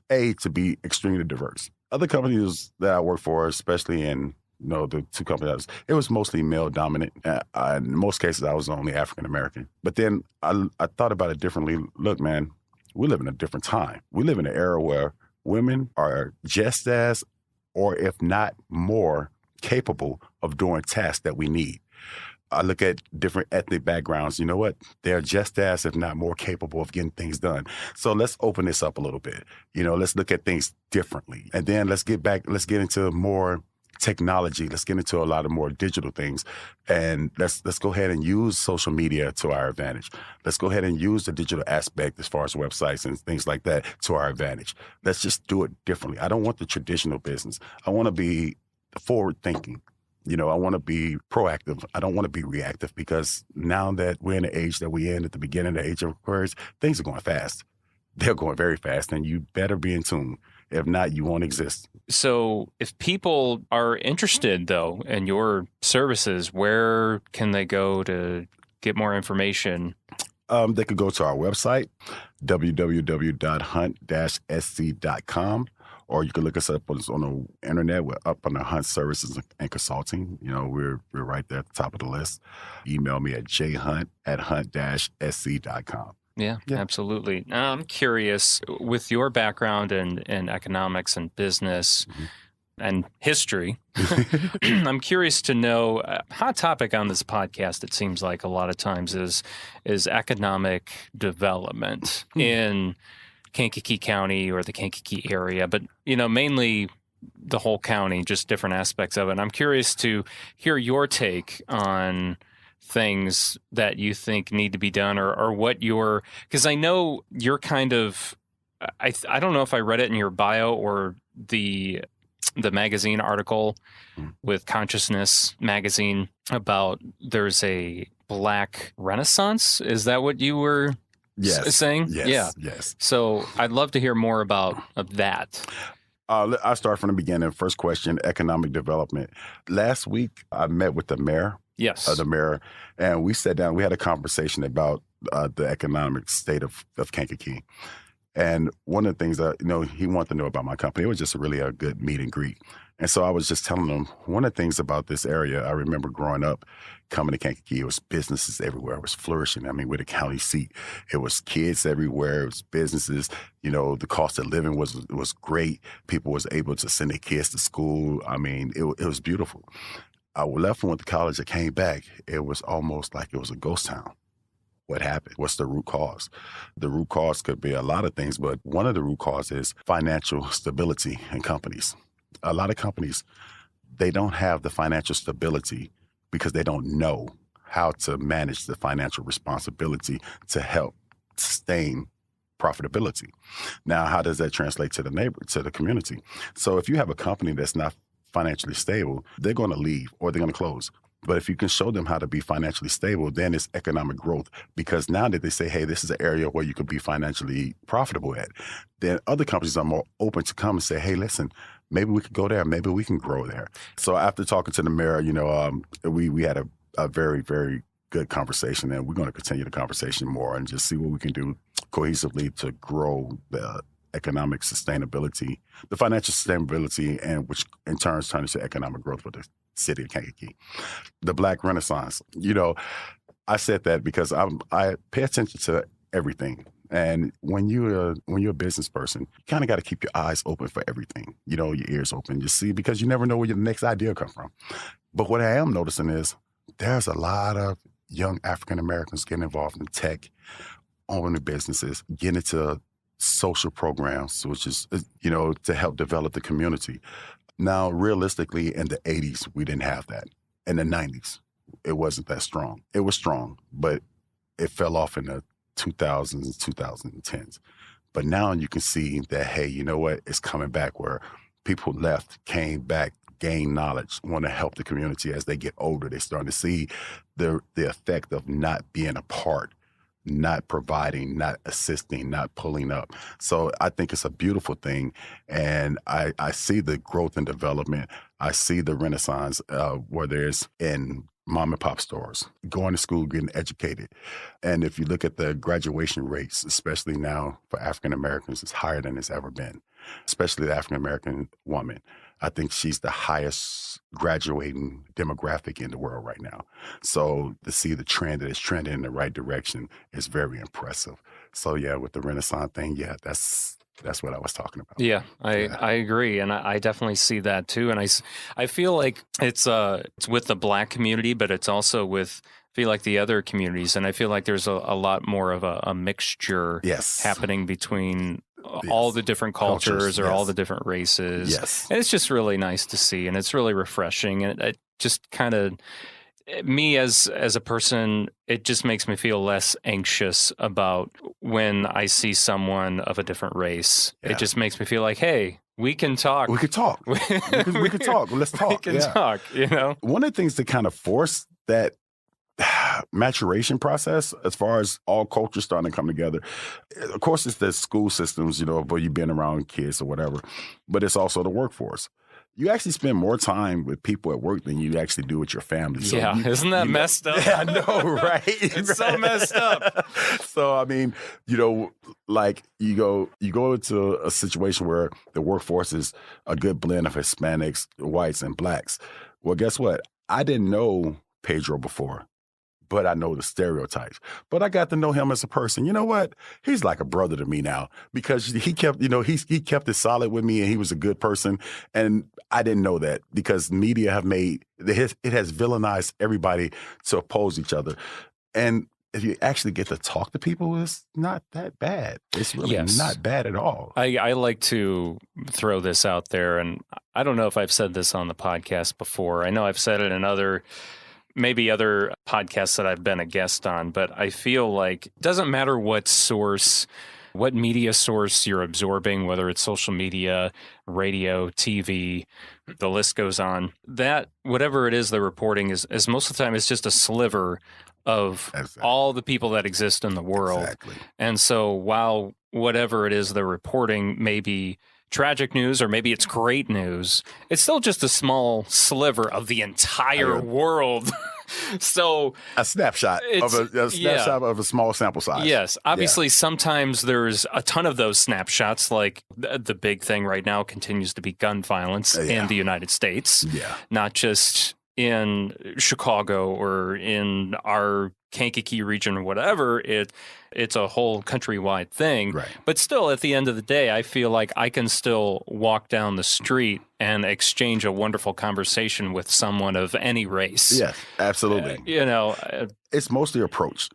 to be extremely diverse. Other companies that I work for, especially in the two companies, it was mostly male dominant. In most cases, I was only African American. But then I thought about it differently. Look, man, we live in a different time. We live in an era where women are just as, or if not more, capable of doing tasks that we need. I look at different ethnic backgrounds. You know what? They're just as, if not more, capable of getting things done. So let's open this up a little bit. Let's look at things differently. And then let's get into more technology. Let's get into a lot of more digital things. And let's go ahead and use social media to our advantage. Let's go ahead and use the digital aspect as far as websites and things like that to our advantage. Let's just do it differently. I don't want the traditional business. I want to be forward thinking. I want to be proactive. I don't want to be reactive, because now that we're in the age that we're in, at the beginning of the age of Aquarius, things are going fast. They're going very fast, and you better be in tune. If not, you won't exist. So if people are interested, though, in your services, where can they go to get more information? They could go to our website, www.hunt-sc.com. Or you can look us up on the internet. We're up under Hunt Services and Consulting. We're right there at the top of the list. Email me at jhunt@hunt-sc.com. Yeah, absolutely. Now, I'm curious, with your background in economics and business and history, I'm curious to know, a hot topic on this podcast, it seems like a lot of times, is economic development in Kankakee County or the Kankakee area, but mainly the whole county, just different aspects of it. And I'm curious to hear your take on things that you think need to be done, or what because I know you're kind of, I don't know if I read it in your bio or the magazine article with Consciousness magazine about there's a Black Renaissance. Is that what you were saying? Yes, yes. So I'd love to hear more about that. I'll start from the beginning. First question, economic development. Last week, I met with the mayor. Yes. The mayor, and we sat down. We had a conversation about the economic state of Kankakee. And one of the things that, he wanted to know about my company, it was just really a good meet and greet. And so I was just telling him one of the things about this area. I remember growing up, coming to Kankakee, it was businesses everywhere. It was flourishing. I mean, we're the county seat. It was kids everywhere. It was businesses. The cost of living was great. People was able to send their kids to school. I mean, it was beautiful. I left and went to college. I came back. It was almost like it was a ghost town. What happened? What's the root cause? The root cause could be a lot of things, but one of the root causes is financial stability in companies. A lot of companies, they don't have the financial stability because they don't know how to manage the financial responsibility to help sustain profitability. Now, how does that translate to the community? So if you have a company that's not financially stable, they're going to leave or they're going to close. But if you can show them how to be financially stable, then it's economic growth. Because now that they say, hey, this is an area where you could be financially profitable at, then other companies are more open to come and say, hey, listen, maybe we could go there. Maybe we can grow there. So after talking to the mayor, we had a very, very good conversation, and we're going to continue the conversation more and just see what we can do cohesively to grow the economic sustainability, the financial sustainability, and which in turn turns into economic growth for the city of Kankakee. The Black Renaissance. I said that because I pay attention to everything. And when you're a business person, you kind of got to keep your eyes open for everything. Your ears open, you see, because you never know where your next idea will come from. But what I am noticing is there's a lot of young African Americans getting involved in tech, owning businesses, getting into social programs, which is, to help develop the community. Now, realistically, in the 80s, we didn't have that. In the 90s, it wasn't that strong. It was strong, but it fell off in the 2000s and 2010s. But now you can see that, hey, you know what? It's coming back where people left, came back, gain knowledge, want to help the community as they get older. They're starting to see the effect of not being a part, not providing, not assisting, not pulling up. So I think it's a beautiful thing. And I see the growth and development. I see the renaissance, whether it's in mom and pop stores, going to school, getting educated. And if you look at the graduation rates, especially now for African Americans, it's higher than it's ever been, especially the African American woman. I think she's the highest graduating demographic in the world right now. So to see the trend that is trending in the right direction is very impressive. So yeah, with the Renaissance thing, yeah, that's what I was talking about. Yeah, I agree, and I definitely see that too. And I feel like it's with the Black community, but it's also with the other communities, and I feel like there's a lot more of a mixture happening between all the different cultures or all the different races. Yes. And it's just really nice to see, and it's really refreshing, and it just kind of, me as a person, it just makes me feel less anxious about when I see someone of a different race. Yeah. It just makes me feel like, hey, we can talk. We could talk. we could talk. Let's talk. We can talk, One of the things that kind of force that maturation process, as far as all cultures starting to come together, of course, it's the school systems, where you've been around kids or whatever, but it's also the workforce. You actually spend more time with people at work than you actually do with your family. So isn't that messed up? Yeah, I know, right? It's so messed up. So, I mean, like you go into a situation where the workforce is a good blend of Hispanics, whites, and Blacks. Well, guess what? I didn't know Pedro before, but I know the stereotypes. But I got to know him as a person. You know what? He's like a brother to me now, because he kept, he kept it solid with me, and he was a good person. And I didn't know that, because media have made, it has villainized everybody to oppose each other. And if you actually get to talk to people, it's not that bad. It's really not bad at all. I like to throw this out there, and I don't know if I've said this on the podcast before. I know I've said it in other podcasts that I've been a guest on, but I feel like it doesn't matter what media source you're absorbing, whether it's social media, radio, TV, the list goes on, that whatever it is they're reporting is most of the time, it's just a sliver of all the people that exist in the world. Exactly. And so while whatever it is they're reporting may be tragic news, or maybe it's great news, it's still just a small sliver of the entire world. So a snapshot of a small sample size. Yes, obviously sometimes there's a ton of those snapshots. Like the big thing right now continues to be gun violence in the United States. Yeah, not just in Chicago or in our Kankakee region or whatever. It's a whole countrywide thing. Right. But still, at the end of the day, I feel like I can still walk down the street and exchange a wonderful conversation with someone of any race. Yes, absolutely. It's mostly approach.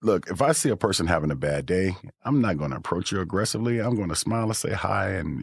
Look, if I see a person having a bad day, I'm not going to approach you aggressively. I'm going to smile and say hi, and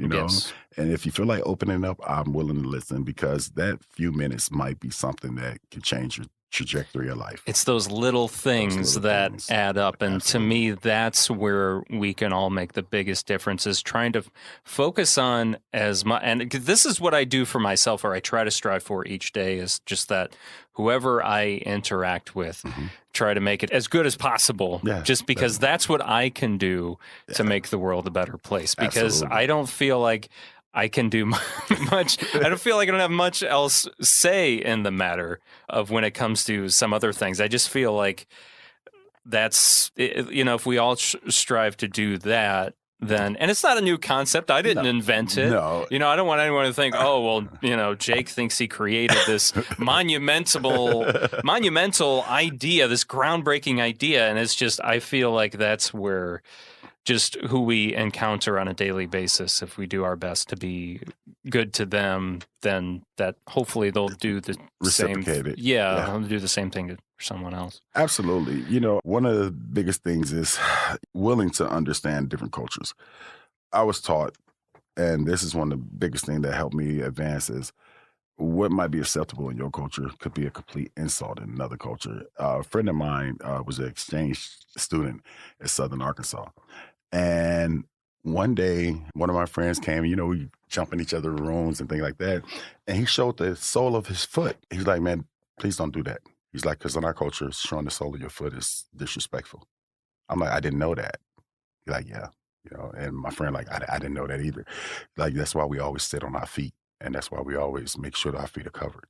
and if you feel like opening up, I'm willing to listen, because that few minutes might be something that can change your trajectory of life. It's those little things that add up. And to me, that's where we can all make the biggest difference, is trying to focus on as much. And this is what I do for myself, or I try to strive for each day, is just that whoever I interact with, try to make it as good as possible, just because that's what I can do to make the world a better place. Because I don't feel like I can do much. I don't feel like I don't have much else say in the matter of when it comes to some other things. I just feel like that's, if we all strive to do that, then, and it's not a new concept. I didn't invent it. No. I don't want anyone to think, Jake thinks he created this monumental idea, this groundbreaking idea. And it's just, I feel like that's where just who we encounter on a daily basis, if we do our best to be good to them, then that hopefully they'll do the same. They'll do the same thing to someone else. Absolutely. One of the biggest things is willing to understand different cultures. I was taught, and this is one of the biggest things that helped me advance, is what might be acceptable in your culture could be a complete insult in another culture. A friend of mine was an exchange student at Southern Arkansas. And one day, one of my friends came, we jump in each other's rooms and things like that. And he showed the sole of his foot. He's like, man, please don't do that. He's like, because in our culture, showing the sole of your foot is disrespectful. I'm like, I didn't know that. He's like, yeah. And my friend, like, I didn't know that either. Like, that's why we always sit on our feet. And that's why we always make sure that our feet are covered.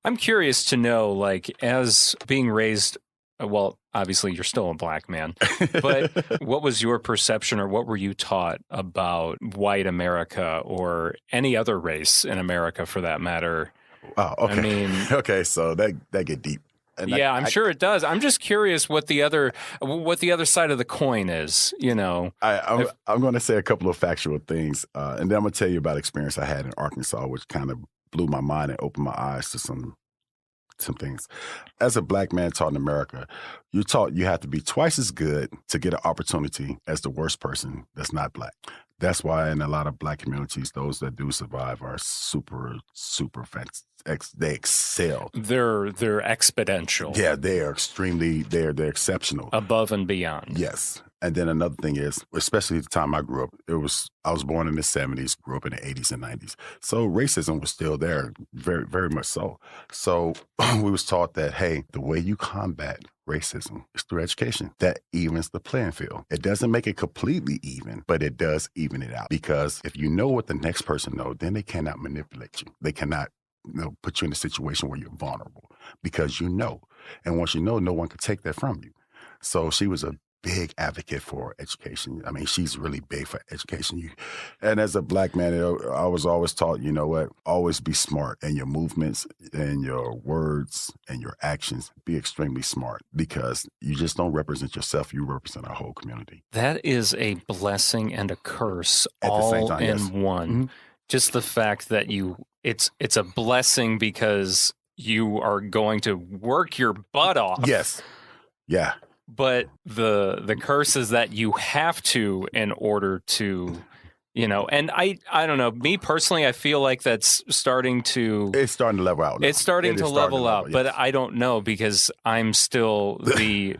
I'm curious to know, like, as being raised, well, obviously you're still a black man, but what was your perception or what were you taught about white America or any other race in America for that matter? Oh, okay. I mean, okay, so that get deep. And yeah, I'm sure it does. I'm just curious what the other side of the coin is, I'm going to say a couple of factual things, and then I'm going to tell you about experience I had in Arkansas, which kind of blew my mind and opened my eyes to some things. As a black man taught in America, you're taught you have to be twice as good to get an opportunity as the worst person that's not black. That's why in a lot of black communities, those that do survive are super fantastic. They excel. They're exponential. Yeah, they're exceptional. Above and beyond. Yes. And then another thing is, especially the time I grew up, I was born in the 70s, grew up in the 80s and 90s. So racism was still there, very, very much so. So we was taught that, hey, the way you combat racism is through education. That evens the playing field. It doesn't make it completely even, but it does even it out. Because if you know what the next person knows, then they cannot manipulate you. They cannot put you in a situation where you're vulnerable because you know. And once you know, no one can take that from you. So she was a big advocate for education. I mean, she's really big for education. And as a black man, I was always taught, you know what, always be smart in your movements and your words and your actions. Be extremely smart because you just don't represent yourself. You represent our whole community. That is a blessing and a curse at all the same time, in yes. one. Mm-hmm. Just the fact that it's a blessing because you are going to work your butt off. Yes. Yeah. But the curse is that you have to in order to, and I don't know, me personally, I feel like that's starting to... It's starting to level out now. It's starting to level out, yes. but I don't know because I'm still the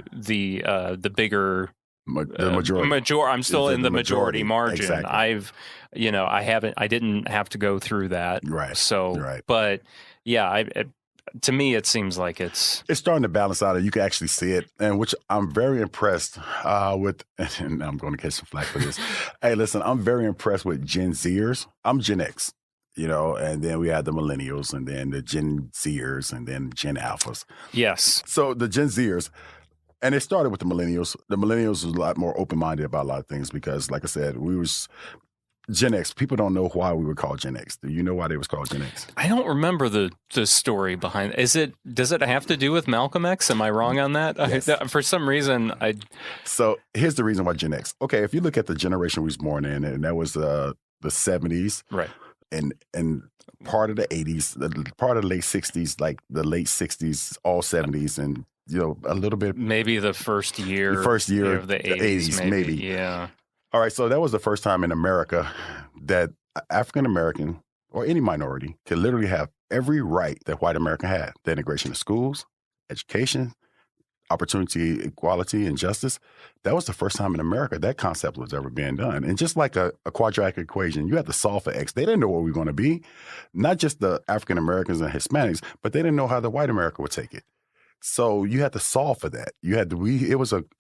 bigger... The majority. I'm still in the majority margin. Exactly. I didn't have to go through that. Right. So, right. But yeah, to me, it seems like it's starting to balance out. You can actually see it, and which I'm very impressed with. And I'm going to catch some flack for this. Hey, listen, I'm very impressed with Gen Zers. I'm Gen X, and then we had the millennials, and then the Gen Zers, and then Gen Alphas. Yes. So the Gen Zers. And it started with the millennials. The millennials was a lot more open-minded about a lot of things because, like I said, we was Gen X. People don't know why we were called Gen X. Do you know why they was called Gen X? I don't remember the story behind it. Does it have to do with Malcolm X? Am I wrong on that? Yes. For some reason, So here's the reason why Gen X. Okay, if you look at the generation we was born in, and that was the 70s. Right. And part of the 80s, part of the late 60s, like the late 60s, all 70s, and a little bit. Maybe the first year of the 80s, maybe. Yeah. All right, so that was the first time in America that African American or any minority could literally have every right that white America had. The integration of schools, education, opportunity, equality, and justice. That was the first time in America that concept was ever being done. And just like a quadratic equation, you had to solve for X. They didn't know where we were going to be. Not just the African Americans and Hispanics, but they didn't know how the white America would take it. So you had to solve for that. It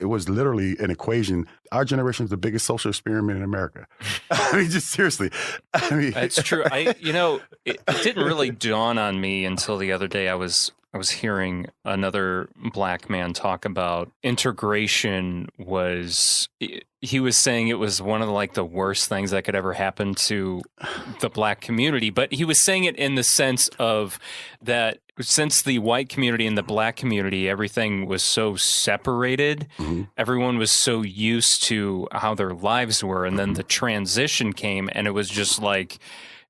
was literally an equation. Our generation is the biggest social experiment in America. I mean, just seriously. That's true. It didn't really dawn on me until the other day. I was hearing another black man talk about integration he was saying it was one of the worst things that could ever happen to the black community. But he was saying it in the sense of that since the white community and the black community, everything was so separated. Mm-hmm. Everyone was so used to how their lives were. And then the transition came and it was just like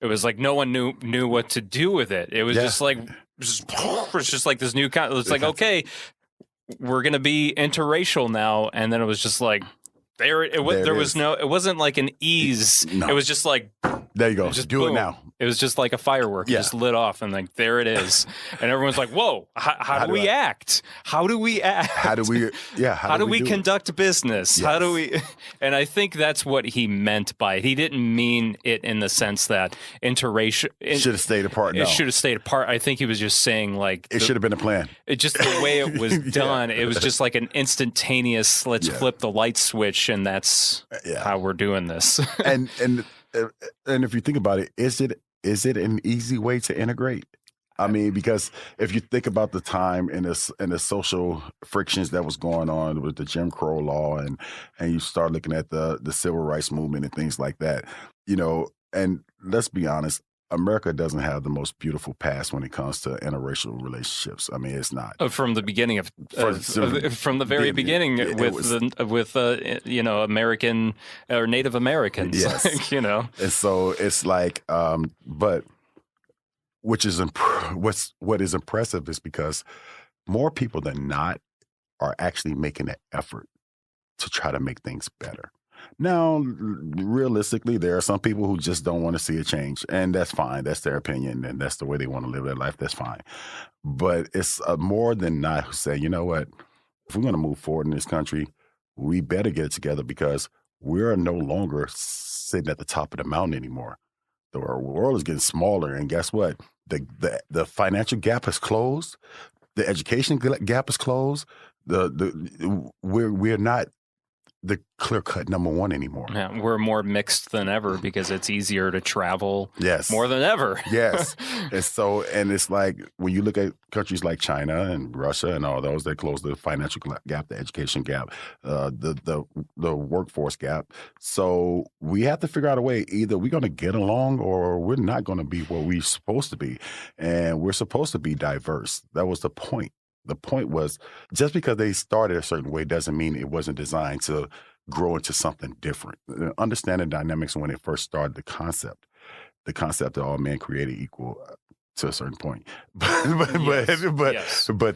no one knew what to do with it. It was just like this new kind. It's like, okay, we're going to be interracial now. And then it was just like, it wasn't like an ease. No. It was just like, there you go. Just do it now. It was just like a firework. It just lit off, and like, there it is. And everyone's like, whoa, how do we act? How do we act? How do we conduct business? Yes. How do we? And I think that's what he meant by it. He didn't mean it in the sense that interracial should have stayed apart. It should have stayed apart. I think he was just saying like it should have been a plan. It just the way it was done. It was just like an instantaneous. Let's flip the light switch, and that's how we're doing this. and if you think about it, is it an easy way to integrate? I mean, because if you think about the time and the social frictions that was going on with the Jim Crow law, and you start looking at the civil rights movement and things like that, you know, and let's be honest, America doesn't have the most beautiful past when it comes to interracial relationships. I mean, it's not. From the beginning from the very beginning with American or Native Americans. Yes. You know. And so it's like, but what is impressive is because more people than not are actually making an effort to try to make things better. Now, realistically, there are some people who just don't want to see a change, and that's fine. That's their opinion, and that's the way they want to live their life. That's fine. But it's more than not who say, you know what, if we're going to move forward in this country, we better get it together because we're no longer sitting at the top of the mountain anymore. The world is getting smaller, and guess what? The financial gap has closed. The education gap is closed. We're not the clear-cut number one anymore. Yeah, we're more mixed than ever because it's easier to travel more than ever. Yes. And it's like when you look at countries like China and Russia and all those, they close the financial gap, the education gap, the workforce gap. So we have to figure out a way. Either we're going to get along or we're not going to be where we're supposed to be. And we're supposed to be diverse. That was the point. The point was just because they started a certain way doesn't mean it wasn't designed to grow into something different. Understand the dynamics when it first started, the concept that all men created equal to a certain point. But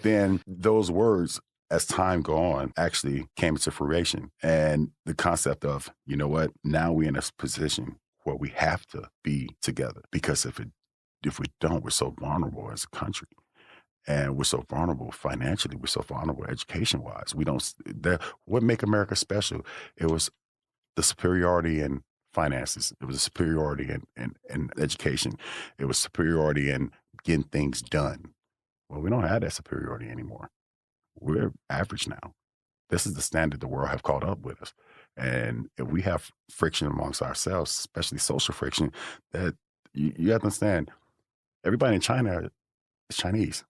then those words, as time go on, actually came into fruition. And the concept of, you know what, now we're in a position where we have to be together. Because if we don't, we're so vulnerable as a country. And we're so vulnerable financially. We're so vulnerable education-wise. What make America special? It was the superiority in finances. It was a superiority in education. It was superiority in getting things done. Well, we don't have that superiority anymore. We're average now. This is the standard the world have caught up with us. And if we have friction amongst ourselves, especially social friction, that you have to understand, everybody in China is Chinese.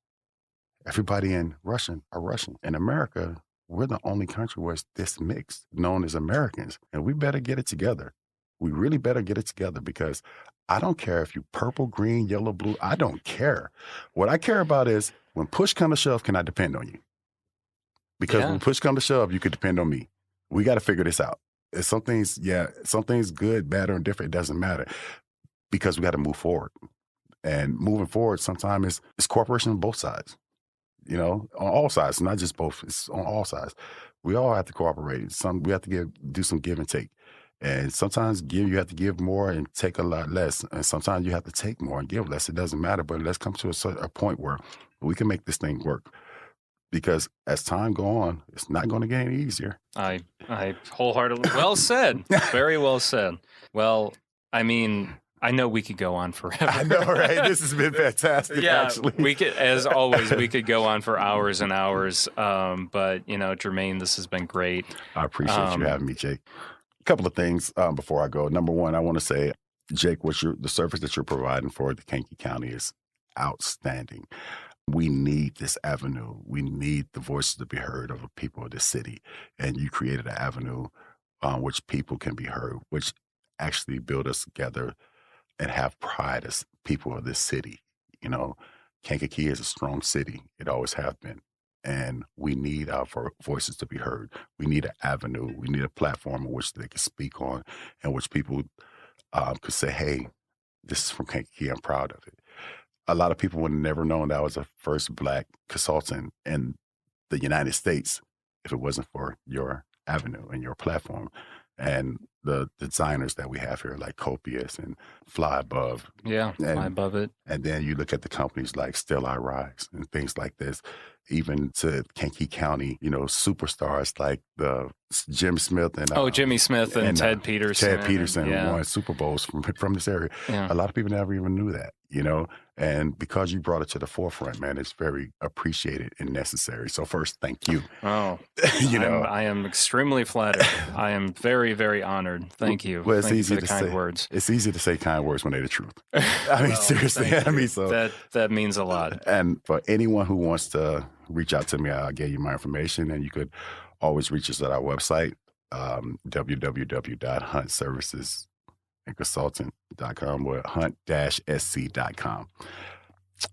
Everybody in Russia are Russian. In America, we're the only country where it's this mixed, known as Americans. And we better get it together. We really better get it together because I don't care if you're purple, green, yellow, blue. I don't care. What I care about is when push comes to shove, can I depend on you? Because when push comes to shove, you can depend on me. We got to figure this out. If something's good, bad, or indifferent, it doesn't matter because we got to move forward. And moving forward sometimes it's cooperation on both sides. You know, on all sides, not just both. It's on all sides. We all have to cooperate. We have to do some give and take. And sometimes you have to give more and take a lot less. And sometimes you have to take more and give less. It doesn't matter. But let's come to a point where we can make this thing work. Because as time goes on, it's not going to get any easier. I wholeheartedly. Well said. Very well said. Well, I mean, I know we could go on forever. I know, right? This has been fantastic, actually. We could, as always, we could go on for hours and hours. But, you know, Jermaine, this has been great. I appreciate you having me, Jake. A couple of things before I go. Number one, I want to say, Jake, the service that you're providing for the Kankakee County is outstanding. We need this avenue. We need the voices to be heard of the people of this city. And you created an avenue which people can be heard, which actually build us together and have pride as people of this city. You know, Kankakee is a strong city. It always has been. And we need our voices to be heard. We need an avenue. We need a platform in which they can speak on, in which people could say, hey, this is from Kankakee. I'm proud of it. A lot of people would have never known that I was the first Black consultant in the United States if it wasn't for your avenue and your platform. And the designers that we have here, like Copious and Fly Above. Yeah, Fly Above it. And then you look at the companies like Still I Rise and things like this, even to Kankakee County, superstars like the Jim Smith and Jimmy Smith and Ted Peterson. Ted Peterson won Super Bowls from this area. Yeah. A lot of people never even knew that, And because you brought it to the forefront, man, it's very appreciated and necessary. So first, thank you. Oh, I am extremely flattered. I am very, very honored. Thank you. Well, it's thank easy you for the to kind say. words. It's easy to say kind words when they're the truth. I mean, seriously. Thank you. So that means a lot. And for anyone who wants to reach out to me, I'll give you my information, and you could always reach us at our website, www.huntservicesandconsultant.com or hunt-sc.com.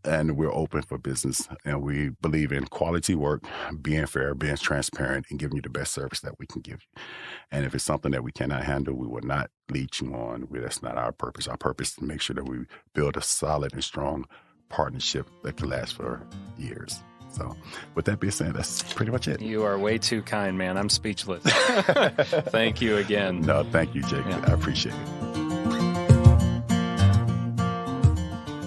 And we're open for business, and we believe in quality work, being fair, being transparent, and giving you the best service that we can give you. And if it's something that we cannot handle, we will not lead you on. That's not our purpose. Our purpose is to make sure that we build a solid and strong partnership that can last for years. So with that being said, that's pretty much it. You are way too kind, man. I'm speechless. Thank you again. No, thank you, Jake. Yeah. I appreciate it.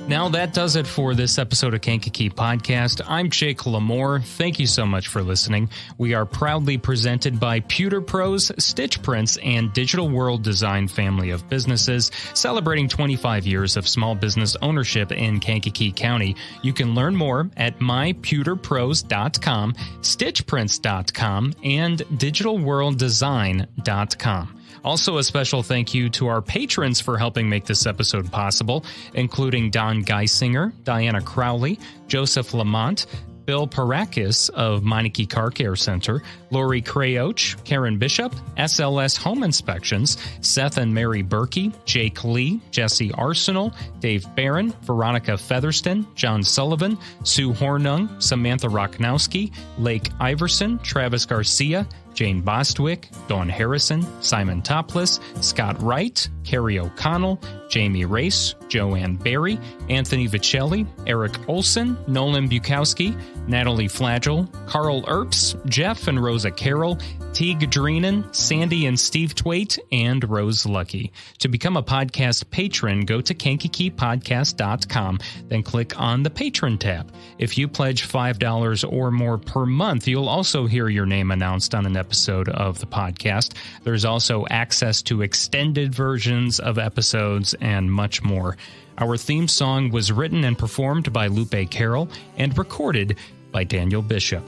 Now that does it for this episode of Kankakee Podcast. I'm Jake LaMore. Thank you so much for listening. We are proudly presented by Pewter Pros, Stitch Prints, and Digital World Design family of businesses, celebrating 25 years of small business ownership in Kankakee County. You can learn more at mypewterpros.com, stitchprints.com, and digitalworlddesign.com. Also, a special thank you to our patrons for helping make this episode possible, including Don Geisinger, Diana Crowley, Joseph Lamont, Bill Parakis of Meineke Car Care Center, Lori Crayoch, Karen Bishop, SLS Home Inspections, Seth and Mary Berkey, Jake Lee, Jesse Arsenal, Dave Barron, Veronica Featherston, John Sullivan, Sue Hornung, Samantha Rocknowski, Lake Iverson, Travis Garcia, Jane Bostwick, Dawn Harrison, Simon Topless, Scott Wright, Carrie O'Connell, Jamie Race, Joanne Berry, Anthony Vicelli, Eric Olson, Nolan Bukowski, Natalie Flagel, Carl Earps, Jeff and Rosa Carroll, Teague Dreenan, Sandy and Steve Twait, and Rose Lucky. To become a podcast patron, go to KankakeePodcast.com, then click on the Patron tab. If you pledge $5 or more per month, you'll also hear your name announced on an episode of the podcast. There's also access to extended versions of episodes and much more. Our theme song was written and performed by Lupe Carroll and recorded by Daniel Bishop.